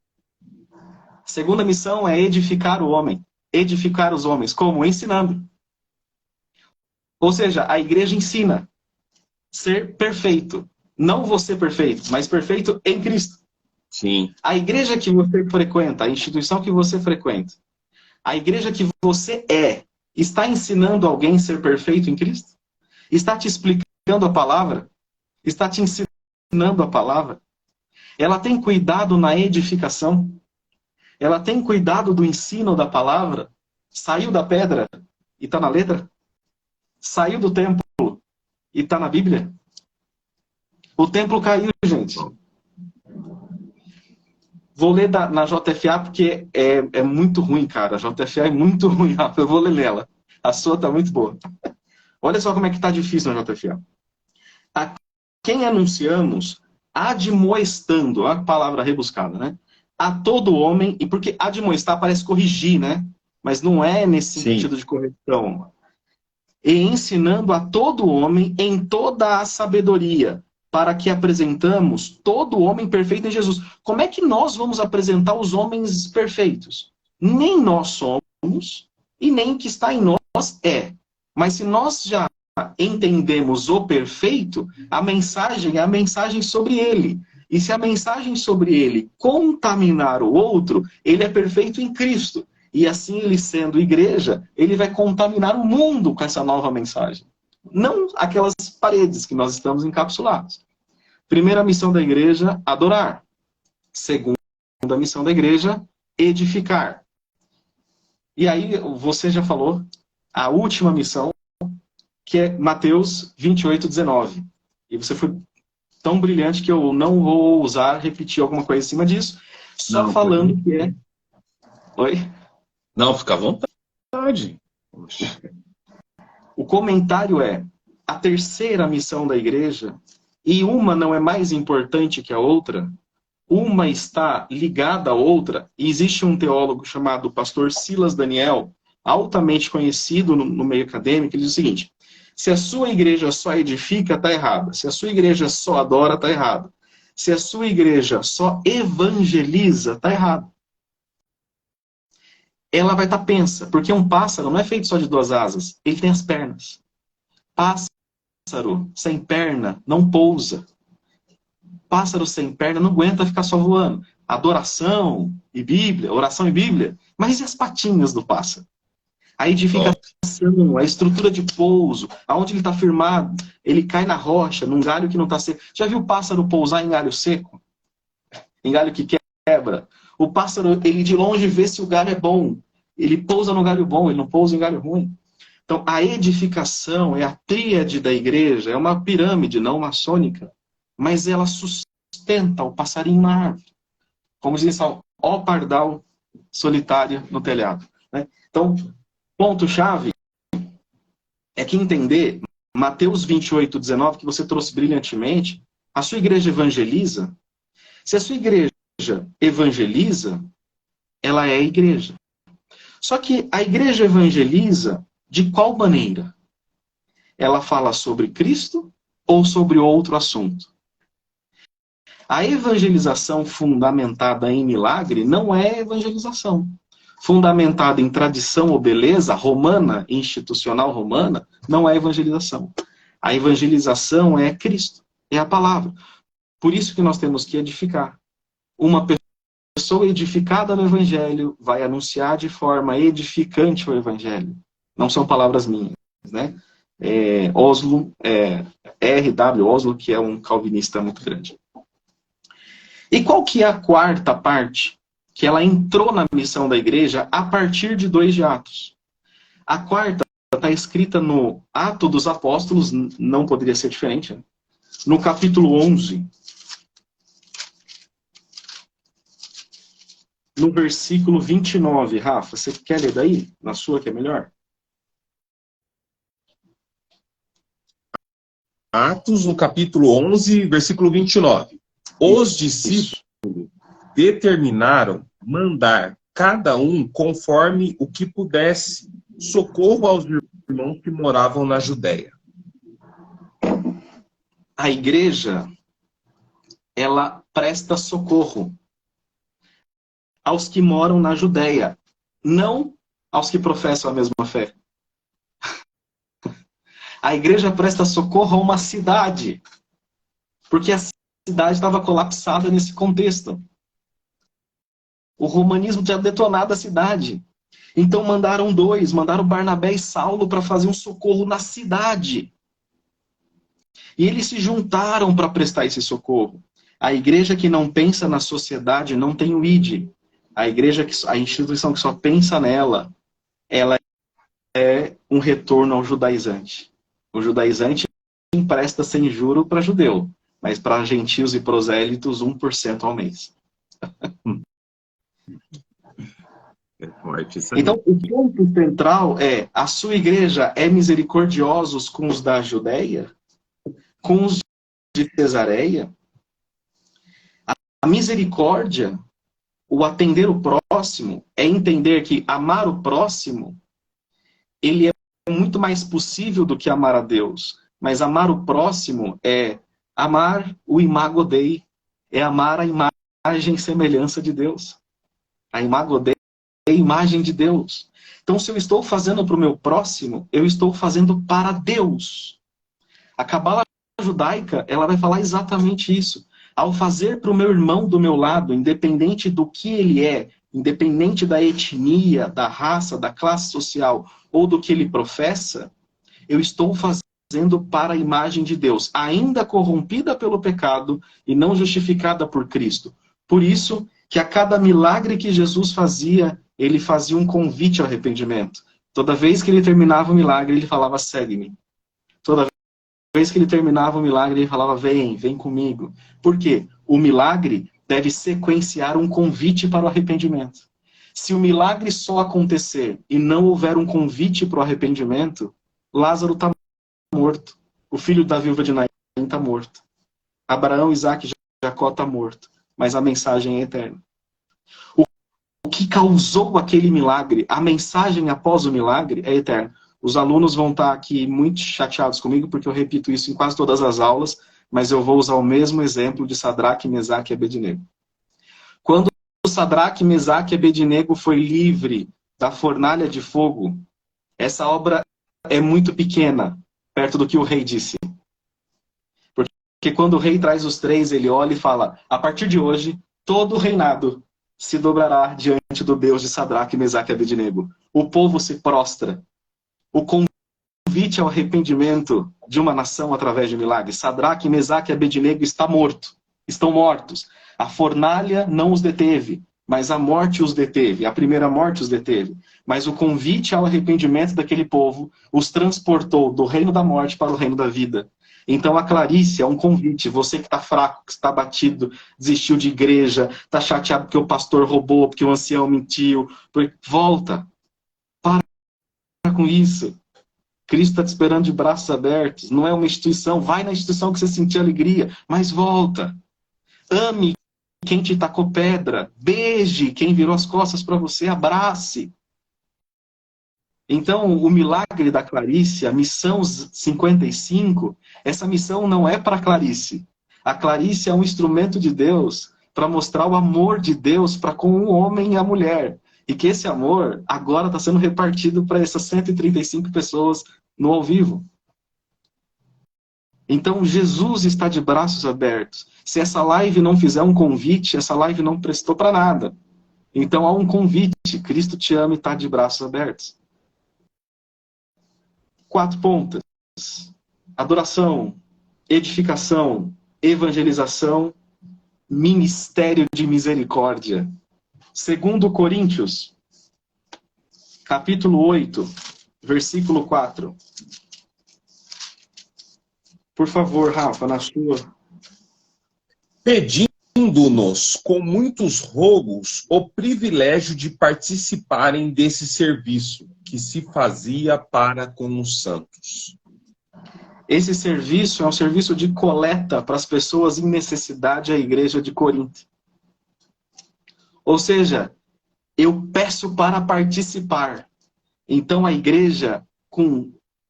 Segunda missão é edificar o homem. Edificar os homens. Como? Ensinando. Ou seja, a igreja ensina ser perfeito. Não você perfeito, mas perfeito em Cristo. Sim. A igreja que você frequenta, a instituição que você frequenta, a igreja que você está ensinando alguém a ser perfeito em Cristo? Está te explicando a palavra? Está te ensinando a palavra? Ela tem cuidado na edificação? Ela tem cuidado do ensino da palavra? Saiu da pedra e está na letra? Saiu do templo e está na Bíblia? O templo caiu, gente. Vou ler na JFA porque é muito ruim, cara. A JFA é muito ruim, Rafa. Eu vou ler nela. A sua está muito boa. Olha só como é que está difícil na JFA. A quem anunciamos, admoestando, a palavra rebuscada, né? A todo homem, e porque admoestar parece corrigir, né? Mas não é nesse sentido de correção. E ensinando a todo homem em toda a sabedoria, para que apresentamos todo homem perfeito em Jesus. Como é que nós vamos apresentar os homens perfeitos? Nem nós somos, e nem o que está em nós é. Mas se nós já entendemos o perfeito, a mensagem é a mensagem sobre ele. E se a mensagem sobre ele contaminar o outro, ele é perfeito em Cristo. E assim, ele sendo igreja, ele vai contaminar o mundo com essa nova mensagem. Não aquelas paredes que nós estamos encapsulados. Primeira missão da igreja, adorar. Segunda missão da igreja, edificar. E aí, você já falou, a última missão, que é Mateus 28, 19. E você foi tão brilhante que eu não vou ousar repetir alguma coisa em cima disso, só não, falando que é... Oi? Não, fica à vontade. O comentário é, a terceira missão da igreja, e uma não é mais importante que a outra, uma está ligada à outra, e existe um teólogo chamado pastor Silas Daniel, altamente conhecido no meio acadêmico, ele diz o seguinte: se a sua igreja só edifica, está errada. Se a sua igreja só adora, está errado. Se a sua igreja só evangeliza, está errado. Ela vai estar pensa, porque um pássaro não é feito só de duas asas, ele tem as pernas. Pássaro sem perna não pousa. Pássaro sem perna não aguenta ficar só voando. Adoração e Bíblia, oração e Bíblia, mas e as patinhas do pássaro? A edificação, a estrutura de pouso, aonde ele está firmado, ele cai na rocha, num galho que não está seco. Já viu o pássaro pousar em galho seco? Em galho que quebra? O pássaro, ele de longe vê se o galho é bom. Ele pousa no galho bom, ele não pousa em galho ruim. Então, a edificação é a tríade da igreja, é uma pirâmide não maçônica, mas ela sustenta o passarinho na árvore. Como diz ó pardal solitário no telhado. Né? Então, ponto-chave é que entender Mateus 28, 19, que você trouxe brilhantemente, a sua igreja evangeliza. Se a sua igreja evangeliza, ela é a igreja. Só que a igreja evangeliza de qual maneira? Ela fala sobre Cristo ou sobre outro assunto? A evangelização fundamentada em milagre não é evangelização. Fundamentada em tradição ou beleza romana, institucional romana, não é evangelização. A evangelização é Cristo, é a palavra. Por isso que nós temos que edificar. Uma pessoa edificada no evangelho vai anunciar de forma edificante o evangelho. Não são palavras minhas, né? R.W. Oslo, que é um calvinista muito grande. E qual que é a quarta parte? Que ela entrou na missão da igreja a partir de 2 de Atos. A quarta está escrita no Ato dos Apóstolos, não poderia ser diferente, né? No capítulo 11, no versículo 29. Rafa, você quer ler daí? Na sua que é melhor? Atos, no capítulo 11, versículo 29. Os discípulos determinaram mandar cada um conforme o que pudesse socorro aos irmãos que moravam na Judéia. A igreja, ela presta socorro aos que moram na Judéia, não aos que professam a mesma fé. A igreja presta socorro a uma cidade, porque a cidade estava colapsada nesse contexto. O romanismo tinha detonado a cidade. Então mandaram Barnabé e Saulo para fazer um socorro na cidade. E eles se juntaram para prestar esse socorro. A igreja que não pensa na sociedade não tem o ID. A instituição que só pensa nela, ela é um retorno ao judaizante. O judaizante empresta sem juro para judeu, mas para gentios e prosélitos 1% ao mês. É forte isso aí. Então, o ponto central é: a sua igreja é misericordiosos com os da Judéia? Com os de Cesareia? A misericórdia, o atender o próximo, é entender que amar o próximo, ele é muito mais possível do que amar a Deus. Mas amar o próximo é amar o imago Dei, é amar a imagem e semelhança de Deus. A imago Dei é a imagem de Deus. Então, se eu estou fazendo para o meu próximo, eu estou fazendo para Deus. A Cabala judaica, ela vai falar exatamente isso. Ao fazer para o meu irmão do meu lado, independente do que ele é, independente da etnia, da raça, da classe social ou do que ele professa, eu estou fazendo para a imagem de Deus, ainda corrompida pelo pecado e não justificada por Cristo. Por isso que a cada milagre que Jesus fazia, ele fazia um convite ao arrependimento. Toda vez que ele terminava o milagre, ele falava: segue-me. Toda vez que ele terminava o milagre, ele falava: vem comigo. Por quê? O milagre deve sequenciar um convite para o arrependimento. Se o milagre só acontecer e não houver um convite para o arrependimento, Lázaro está morto. O filho da viúva de Naim está morto. Abraão, Isaac e Jacó está morto. mas a mensagem é eterna. O que causou aquele milagre, a mensagem após o milagre é eterna. Os alunos vão estar aqui muito chateados comigo, porque eu repito isso em quase todas as aulas, mas eu vou usar o mesmo exemplo de Sadraque, Mesaque e Abednego. Quando Sadraque, Mesaque e Abednego foi livre da fornalha de fogo, essa obra é muito pequena, perto do que o rei disse. Porque quando o rei traz os três, ele olha e fala, a partir de hoje, todo o reinado se dobrará diante do Deus de Sadraque, Mesaque e Abednego. O povo se prostra. O convite ao arrependimento de uma nação através de milagres. Sadraque, Mesaque e Abednego estão mortos. A fornalha não os deteve, mas a morte os deteve. A primeira morte os deteve. Mas o convite ao arrependimento daquele povo os transportou do reino da morte para o reino da vida. Então a Clarice é um convite. Você que está fraco, que está batido, desistiu de igreja, está chateado porque o pastor roubou, porque o ancião mentiu. Volta. Para com isso. Cristo está te esperando de braços abertos. Não é uma instituição. Vai na instituição que você sentiu alegria, mas volta. Ame quem te tacou pedra. Beije quem virou as costas para você. Abrace. Então, o milagre da Clarice, a missão 55, essa missão não é para Clarice. A Clarice é um instrumento de Deus para mostrar o amor de Deus para com o homem e a mulher. E que esse amor agora está sendo repartido para essas 135 pessoas no ao vivo. Então, Jesus está de braços abertos. Se essa live não fizer um convite, essa live não prestou para nada. Então, há um convite. Cristo te ama e está de braços abertos. 4 pontos. Adoração, edificação, evangelização, ministério de misericórdia. 2 Coríntios, capítulo 8, versículo 4. Por favor, Rafa, na sua. Pedindo-nos com muitos rogos o privilégio de participarem desse serviço que se fazia para com os santos. Esse serviço é um serviço de coleta para as pessoas em necessidade à igreja de Corinto. Ou seja, eu peço para participar. Então a igreja,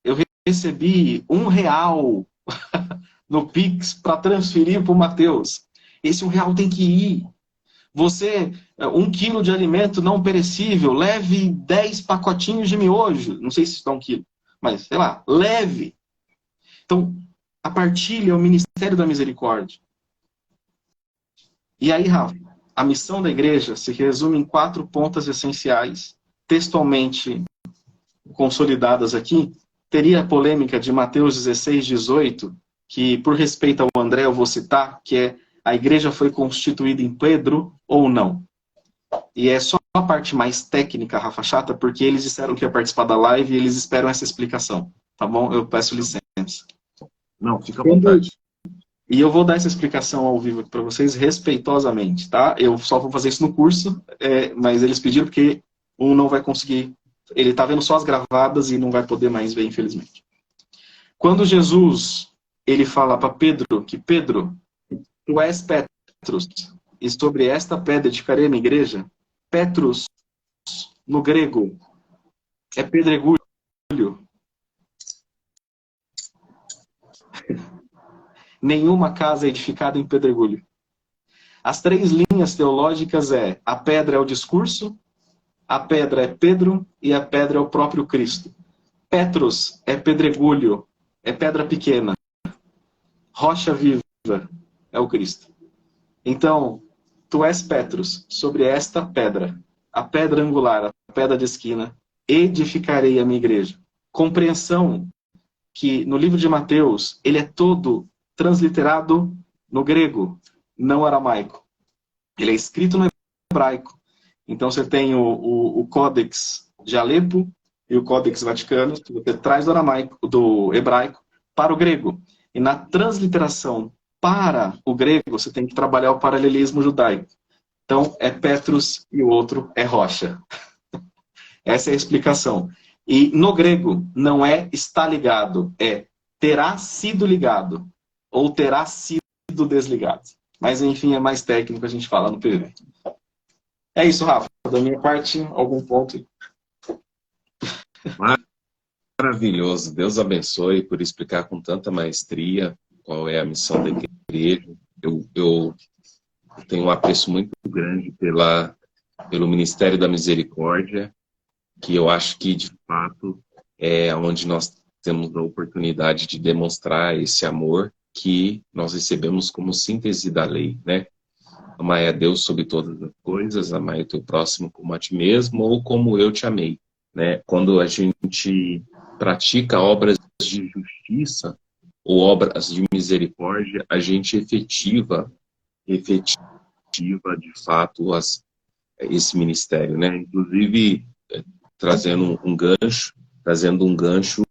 eu recebi R$1 no Pix para transferir para o Mateus. Esse R$1 tem que ir. Você, 1 quilo de alimento não perecível, leve 10 pacotinhos de miojo. Não sei se isso dá 1 quilo, mas sei lá, leve. Então, a partilha é o ministério da misericórdia. E aí, Rafa, a missão da igreja se resume em 4 pontos essenciais, textualmente consolidadas aqui. Teria a polêmica de Mateus 16, 18, que por respeito ao André eu vou citar, que é a igreja foi constituída em Pedro ou não? E é só a parte mais técnica, Rafa Chata, porque eles disseram que ia participar da live e eles esperam essa explicação. Tá bom? Eu peço licença. Não, fica à vontade. E eu vou dar essa explicação ao vivo para vocês respeitosamente, tá? Eu só vou fazer isso no curso, mas eles pediram porque um não vai conseguir. Ele tá vendo só as gravadas e não vai poder mais ver, infelizmente. Quando Jesus ele fala para Pedro que Pedro, tu és Petrus, e sobre esta pedra edificarei a minha igreja. Petrus, no grego, é pedregulho. Nenhuma casa é edificada em pedregulho. As 3 linhas teológicas a pedra é o discurso, a pedra é Pedro e a pedra é o próprio Cristo. Petrus é pedregulho, é pedra pequena. Rocha viva é o Cristo. Então, tu és Petrus, sobre esta pedra, a pedra angular, a pedra de esquina, edificarei a minha igreja. Compreensão que no livro de Mateus, ele é todo transliterado no grego, não aramaico. Ele é escrito no hebraico. Então você tem o Códex de Alepo e o Códex Vaticano, que você traz do hebraico para o grego. E na transliteração para o grego, você tem que trabalhar o paralelismo judaico. Então é Petrus e o outro é rocha. Essa é a explicação. E no grego não é está ligado, é terá sido ligado ou terá sido desligado. Mas, enfim, é mais técnico, a gente fala no PV. É isso, Rafa. Da minha parte, algum ponto? Maravilhoso. Deus abençoe por explicar com tanta maestria qual é a missão da igreja. Eu tenho um apreço muito grande pelo Ministério da Misericórdia, que eu acho que, de fato, é onde nós temos a oportunidade de demonstrar esse amor que nós recebemos como síntese da lei, né? Amar a Deus sobre todas as coisas, amar o teu próximo como a ti mesmo ou como eu te amei, né? Quando a gente pratica obras de justiça ou obras de misericórdia, a gente efetiva de fato esse ministério, né? Inclusive trazendo um gancho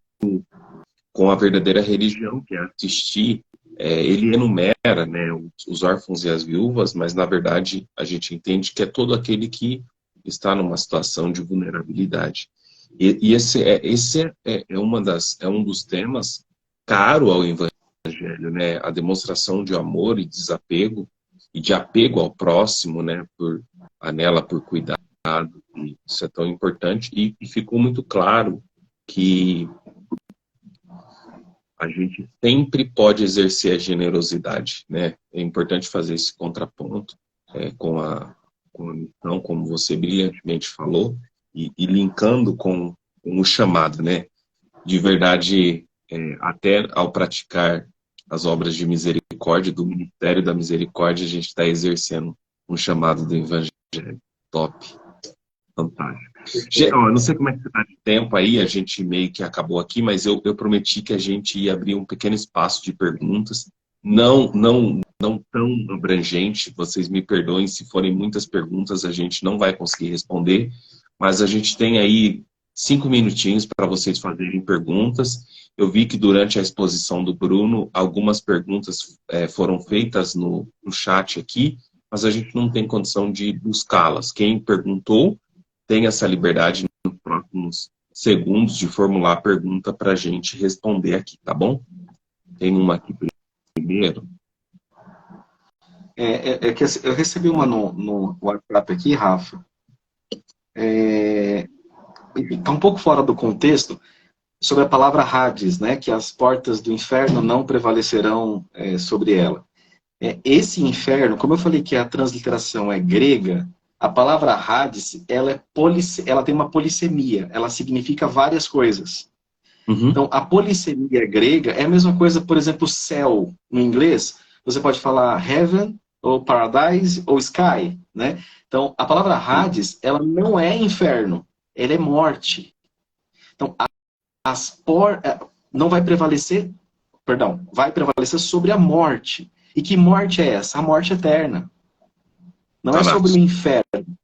com a verdadeira religião, que é assistir. Ele enumera, né, os órfãos e as viúvas, mas na verdade a gente entende que é todo aquele que está numa situação de vulnerabilidade. E esse é um dos temas caro ao Evangelho, né? A demonstração de amor e desapego e de apego ao próximo, né? Por cuidado. E isso é tão importante e ficou muito claro que a gente sempre pode exercer a generosidade, né? É importante fazer esse contraponto com a missão, como você brilhantemente falou, e linkando com o chamado, né? De verdade, até ao praticar as obras de misericórdia, do Ministério da Misericórdia, a gente está exercendo um chamado do Evangelho. Top. Fantástico. Eu não sei como é que você está de tempo aí, a gente meio que acabou aqui, mas eu prometi que a gente ia abrir um pequeno espaço de perguntas, não tão abrangente, vocês me perdoem se forem muitas perguntas, a gente não vai conseguir responder, mas a gente tem aí 5 minutinhos para vocês fazerem perguntas. Eu vi que durante a exposição do Bruno, algumas perguntas foram feitas no chat aqui, mas a gente não tem condição de buscá-las. Quem perguntou tem essa liberdade nos próximos segundos de formular a pergunta para a gente responder aqui, tá bom? Tem uma aqui primeiro. Que eu recebi uma no WhatsApp aqui, Rafa. Está um pouco fora do contexto, sobre a palavra Hades, né? Que as portas do inferno não prevalecerão sobre ela. Esse inferno, como eu falei que a transliteração é grega, a palavra Hades, ela tem uma polissemia, ela significa várias coisas. Uhum. Então, a polissemia grega é a mesma coisa, por exemplo, céu, no inglês, você pode falar heaven, ou paradise, ou sky, né? Então, a palavra Hades, ela não é inferno, ela é morte. Então, não vai prevalecer, vai prevalecer sobre a morte. E que morte é essa? A morte eterna. Não é sobre o inferno.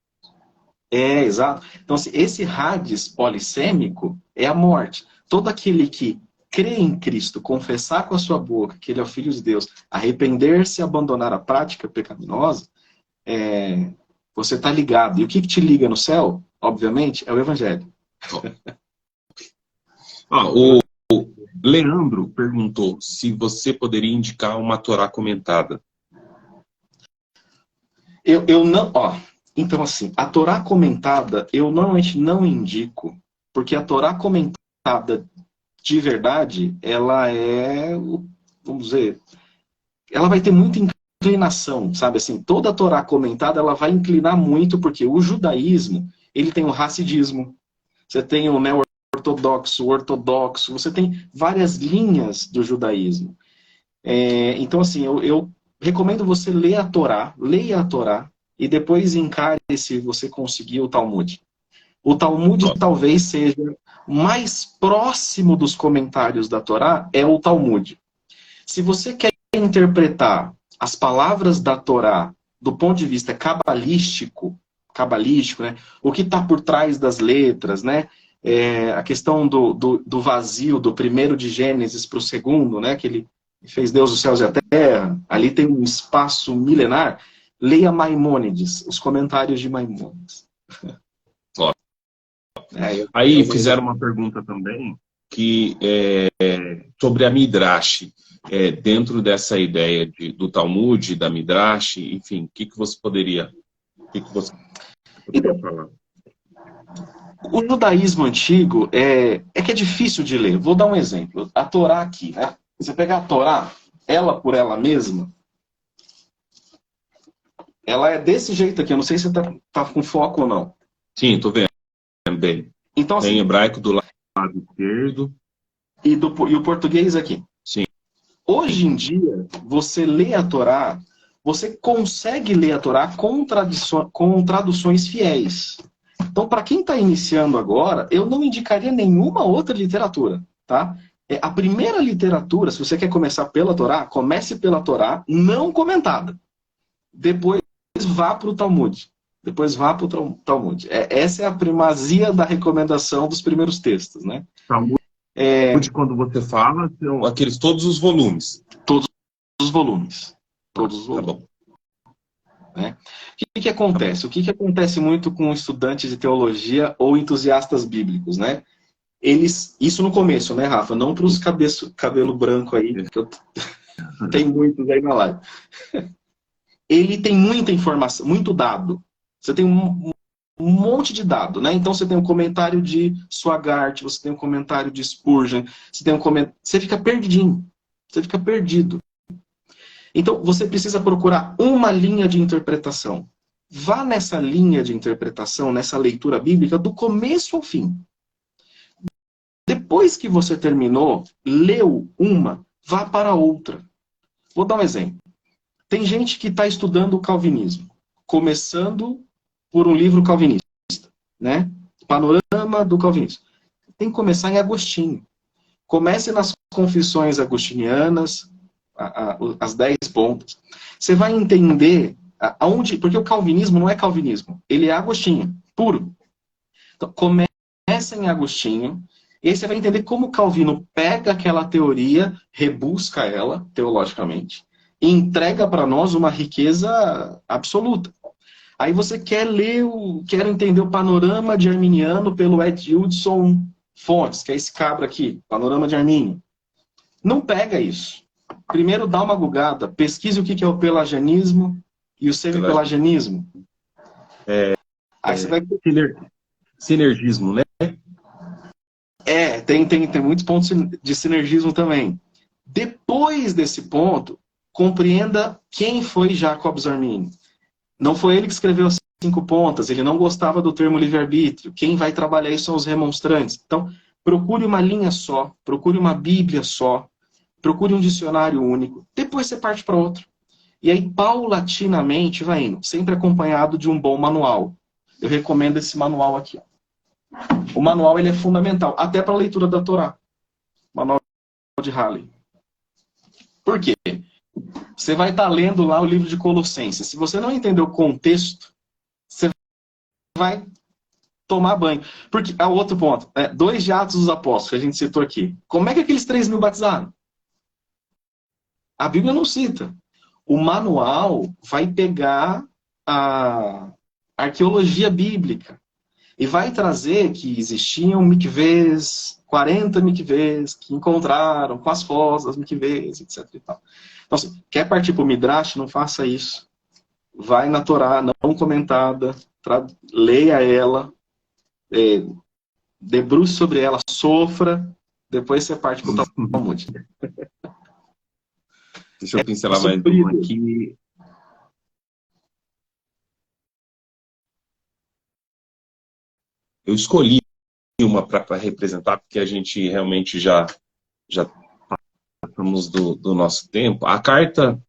Exato. Então, esse Hades polissêmico é a morte. Todo aquele que crê em Cristo, confessar com a sua boca que Ele é o Filho de Deus, arrepender-se e abandonar a prática pecaminosa, você está ligado. E o que te liga no céu, obviamente, é o Evangelho. O Leandro perguntou se você poderia indicar uma Torá comentada. Eu não... Então, assim, a Torá comentada, eu normalmente não indico, porque a Torá comentada de verdade, ela vamos dizer, ela vai ter muita inclinação, sabe? Assim, toda a Torá comentada, ela vai inclinar muito, porque o judaísmo, ele tem o racidismo, você tem o neo-ortodoxo, o ortodoxo, você tem várias linhas do judaísmo. Então, assim, eu recomendo você leia a Torá, e depois encare se você conseguir o Talmud. O Talmud talvez seja mais próximo dos comentários da Torá, é o Talmud. Se você quer interpretar as palavras da Torá do ponto de vista cabalístico, né? O que está por trás das letras, né? A questão do vazio, do primeiro de Gênesis para o segundo, né? Que ele fez Deus, os céus e a terra, ali tem um espaço milenar. Leia Maimônides, os comentários de Maimônides. Aí fizeram uma pergunta também, sobre a Midrash, dentro dessa ideia do Talmud, da Midrash, enfim, o que você poderia falar? O judaísmo antigo é que é difícil de ler. Vou dar um exemplo. A Torá aqui, né? Você pegar a Torá, ela por ela mesma, ela é desse jeito aqui. Eu não sei se você tá com foco ou não. Sim, estou vendo bem. Então, assim, tem hebraico do lado esquerdo. E o português aqui. Sim. Hoje em dia, você lê a Torá, você consegue ler a Torá com traduções fiéis. Então, para quem está iniciando agora, eu não indicaria nenhuma outra literatura, tá? A primeira literatura, se você quer começar pela Torá, comece pela Torá não comentada. Depois vá para o Talmud. Depois vá para o Talmud. Essa é a primazia da recomendação dos primeiros textos, né? Talmud, quando você fala, são todos os volumes. Todos os volumes. Todos os volumes. Tá bom. Né? O que acontece? O que acontece muito com estudantes de teologia ou entusiastas bíblicos, né? Isso no começo, né, Rafa? Não para os cabelo branco aí, que tem muitos aí na live. Ele tem muita informação, muito dado. Você tem um monte de dado, né? Então você tem um comentário de Swagart, você tem um comentário de Spurgeon, você fica perdidinho, você fica perdido. Então você precisa procurar uma linha de interpretação. Vá nessa linha de interpretação, nessa leitura bíblica, do começo ao fim. Depois que você terminou, leu uma, vá para outra. Vou dar um exemplo. Tem gente que está estudando o calvinismo, começando por um livro calvinista, né? Panorama do calvinismo. Tem que começar em Agostinho. Comece nas confissões agostinianas, as 10 pontas. Você vai entender aonde, porque o calvinismo não é calvinismo, ele é Agostinho, puro. Então, começa em Agostinho, e aí você vai entender como Calvino pega aquela teoria, rebusca ela, teologicamente, e entrega para nós uma riqueza absoluta. Aí você quer entender o panorama de Arminiano pelo Ed Hudson Fontes, que é esse cabra aqui, panorama de Armínio. Não pega isso. Primeiro dá uma gugada, pesquise o que é o pelagianismo e o semi-pelagianismo. Aí você vai... Sinergismo, né? Tem muitos pontos de sinergismo também. Depois desse ponto, compreenda quem foi Jacobs Armínio. Não foi ele que escreveu as 5 pontas, ele não gostava do termo livre-arbítrio. Quem vai trabalhar isso são os remonstrantes. Então, procure uma linha só, procure uma Bíblia só, procure um dicionário único. Depois você parte para outro. E aí, paulatinamente, vai indo, sempre acompanhado de um bom manual. Eu recomendo esse manual aqui. O manual ele é fundamental, até para a leitura da Torá. Manual de Halley. Por quê? Você vai estar lendo lá o livro de Colossenses. Se você não entender o contexto, você vai tomar banho. Porque, outro ponto, 2 de Atos dos Apóstolos, que a gente citou aqui. Como é que aqueles 3.000 batizaram? A Bíblia não cita. O manual vai pegar a arqueologia bíblica e vai trazer que existiam mikvês, 40 mikvês que encontraram com as fozes das mikvês, etc. E tal. Então, assim, quer partir para o Midrash? Não faça isso. Vai na Torá, não comentada, leia ela, debruce sobre ela, sofra, depois você parte para o Talmud. Deixa eu pincelar mais uma aqui. Eu escolhi uma para representar, porque a gente realmente já passamos do nosso tempo. A carta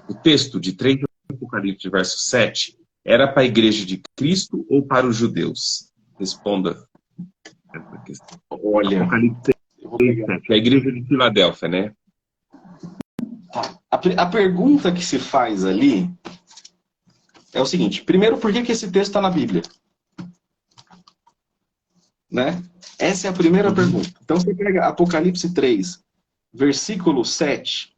o texto de 3 de Apocalipse, verso 7, era para a igreja de Cristo ou para os judeus? Responda essa questão. Olha, Apocalipse 3, 7, a igreja de Filadélfia, né? A pergunta que se faz ali é o seguinte. Primeiro, por que esse texto está na Bíblia? Né? Essa é a primeira pergunta. Então, você pega Apocalipse 3, versículo 7.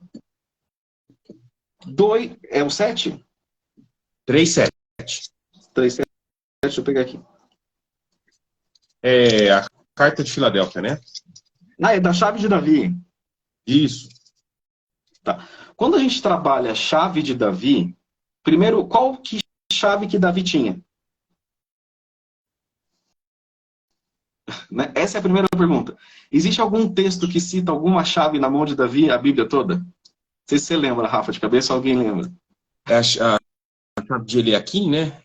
É o 7? 3, 7. 3, 7. Deixa eu pegar aqui. A Carta de Filadélfia, né? Ah, é da chave de Davi. Isso. Tá. Quando a gente trabalha a chave de Davi, primeiro, qual que chave que Davi tinha? Né? Essa é a primeira pergunta. Existe algum texto que cita alguma chave na mão de Davi, a Bíblia toda? Não sei se você lembra, Rafa, de cabeça, alguém lembra? É a chave de Eliakim, né?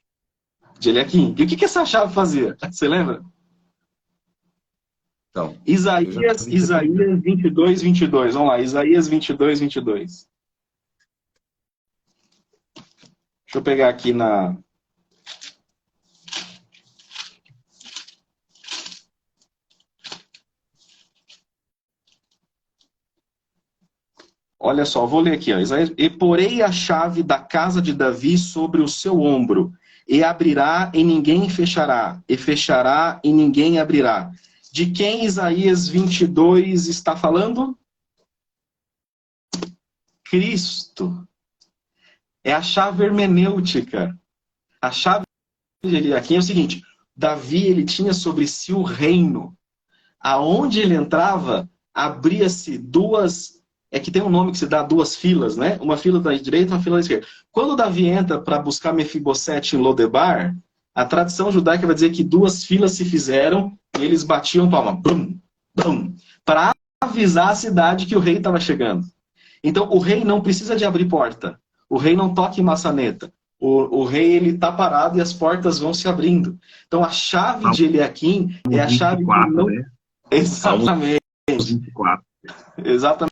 De Eliakim. E o que essa chave fazia? Você lembra? Então, Isaías 22, 22. Vamos lá, Isaías 22, 22. Deixa eu pegar aqui na... Olha só, vou ler aqui. Ó. E porei a chave da casa de Davi sobre o seu ombro, e abrirá e ninguém fechará, e fechará e ninguém abrirá. De quem Isaías 22 está falando? Cristo. É a chave hermenêutica. A chave de Eliakim é o seguinte, Davi ele tinha sobre si o reino. Aonde ele entrava, abria-se duas... É que tem um nome que se dá duas filas, né? Uma fila da direita e uma fila da esquerda. Quando Davi entra para buscar Mefibosete em Lodebar, a tradição judaica vai dizer que duas filas se fizeram e eles batiam palma, brum, brum, para avisar a cidade que o rei estava chegando. Então, o rei não precisa de abrir porta. O rei não toca em maçaneta. O rei ele está parado e as portas vão se abrindo. Então, a chave de Eliakim é a chave 24, que não... né? Exatamente. 24. Exatamente.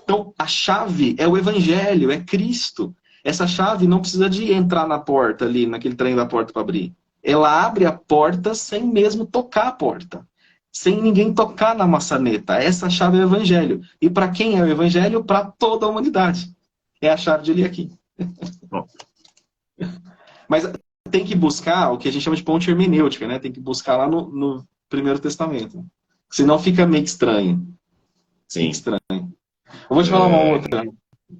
Então, a chave é o evangelho, é Cristo. Essa chave não precisa de entrar na porta ali, naquele trem da porta para abrir. Ela abre a porta sem mesmo tocar a porta. Sem ninguém tocar na maçaneta. Essa chave é o evangelho. E para quem é o evangelho? Para toda a humanidade. É a chave de Eliakim. Mas tem que buscar o que a gente chama de ponte hermenêutica, né? Tem que buscar lá no Primeiro Testamento. Senão fica meio estranho. Sim. Estranho. Eu vou te falar uma outra.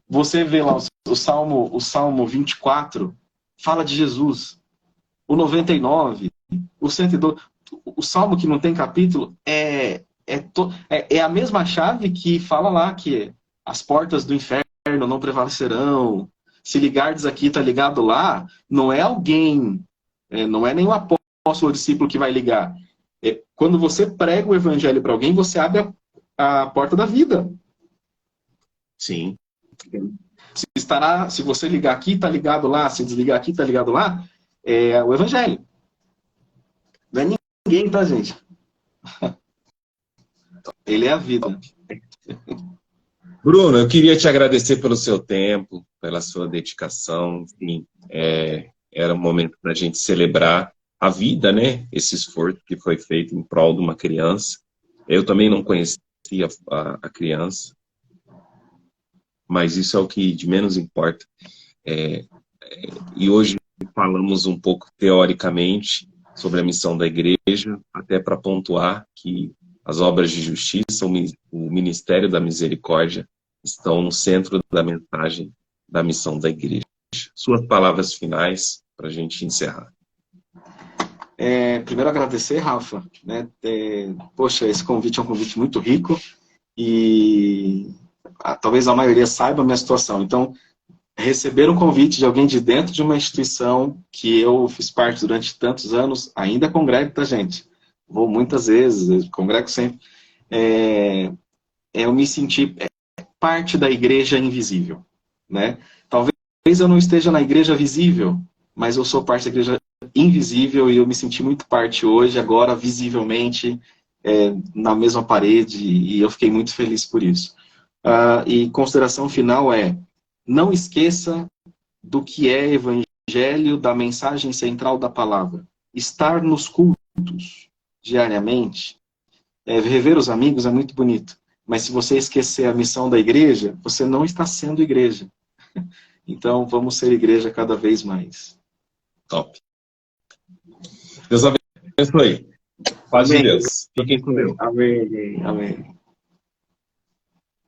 Você vê lá o Salmo 24, fala de Jesus. O 99, o 102. O Salmo que não tem capítulo é a mesma chave que fala lá que as portas do inferno não prevalecerão. Se ligardes aqui, tá ligado lá. Não é alguém, não é nenhum apóstolo ou discípulo que vai ligar. Quando você prega o evangelho para alguém, você abre a porta da vida. Sim. Se você ligar aqui, tá ligado lá. Se desligar aqui, tá ligado lá. É o evangelho. Não é ninguém, tá, gente? Ele é a vida. Bruno, eu queria te agradecer pelo seu tempo, pela sua dedicação. Enfim, era um momento para a gente celebrar a vida, né? Esse esforço que foi feito em prol de uma criança. Eu também não conhecia a criança, mas isso é o que de menos importa. E hoje falamos um pouco teoricamente sobre a missão da igreja, até para pontuar que as obras de justiça, o Ministério da Misericórdia, estão no centro da mensagem da missão da igreja. Suas palavras finais para a gente encerrar. Primeiro agradecer, Rafa. Né? Poxa, esse convite é um convite muito rico e talvez a maioria saiba a minha situação. Então, receber um convite de alguém de dentro de uma instituição que eu fiz parte durante tantos anos, ainda congrego, tá, gente? Vou muitas vezes, congrego sempre. Eu me senti parte da igreja invisível, né? Talvez eu não esteja na igreja visível, mas eu sou parte da igreja invisível e eu me senti muito parte hoje, agora visivelmente, na mesma parede, e eu fiquei muito feliz por isso. E consideração final não esqueça do que é evangelho, da mensagem central da palavra. Estar nos cultos diariamente, rever os amigos é muito bonito, mas se você esquecer a missão da igreja, você não está sendo igreja. Então, vamos ser igreja cada vez mais. Top. Deus abençoe. Paz de Deus. Fiquem com Deus. Amém. Amém.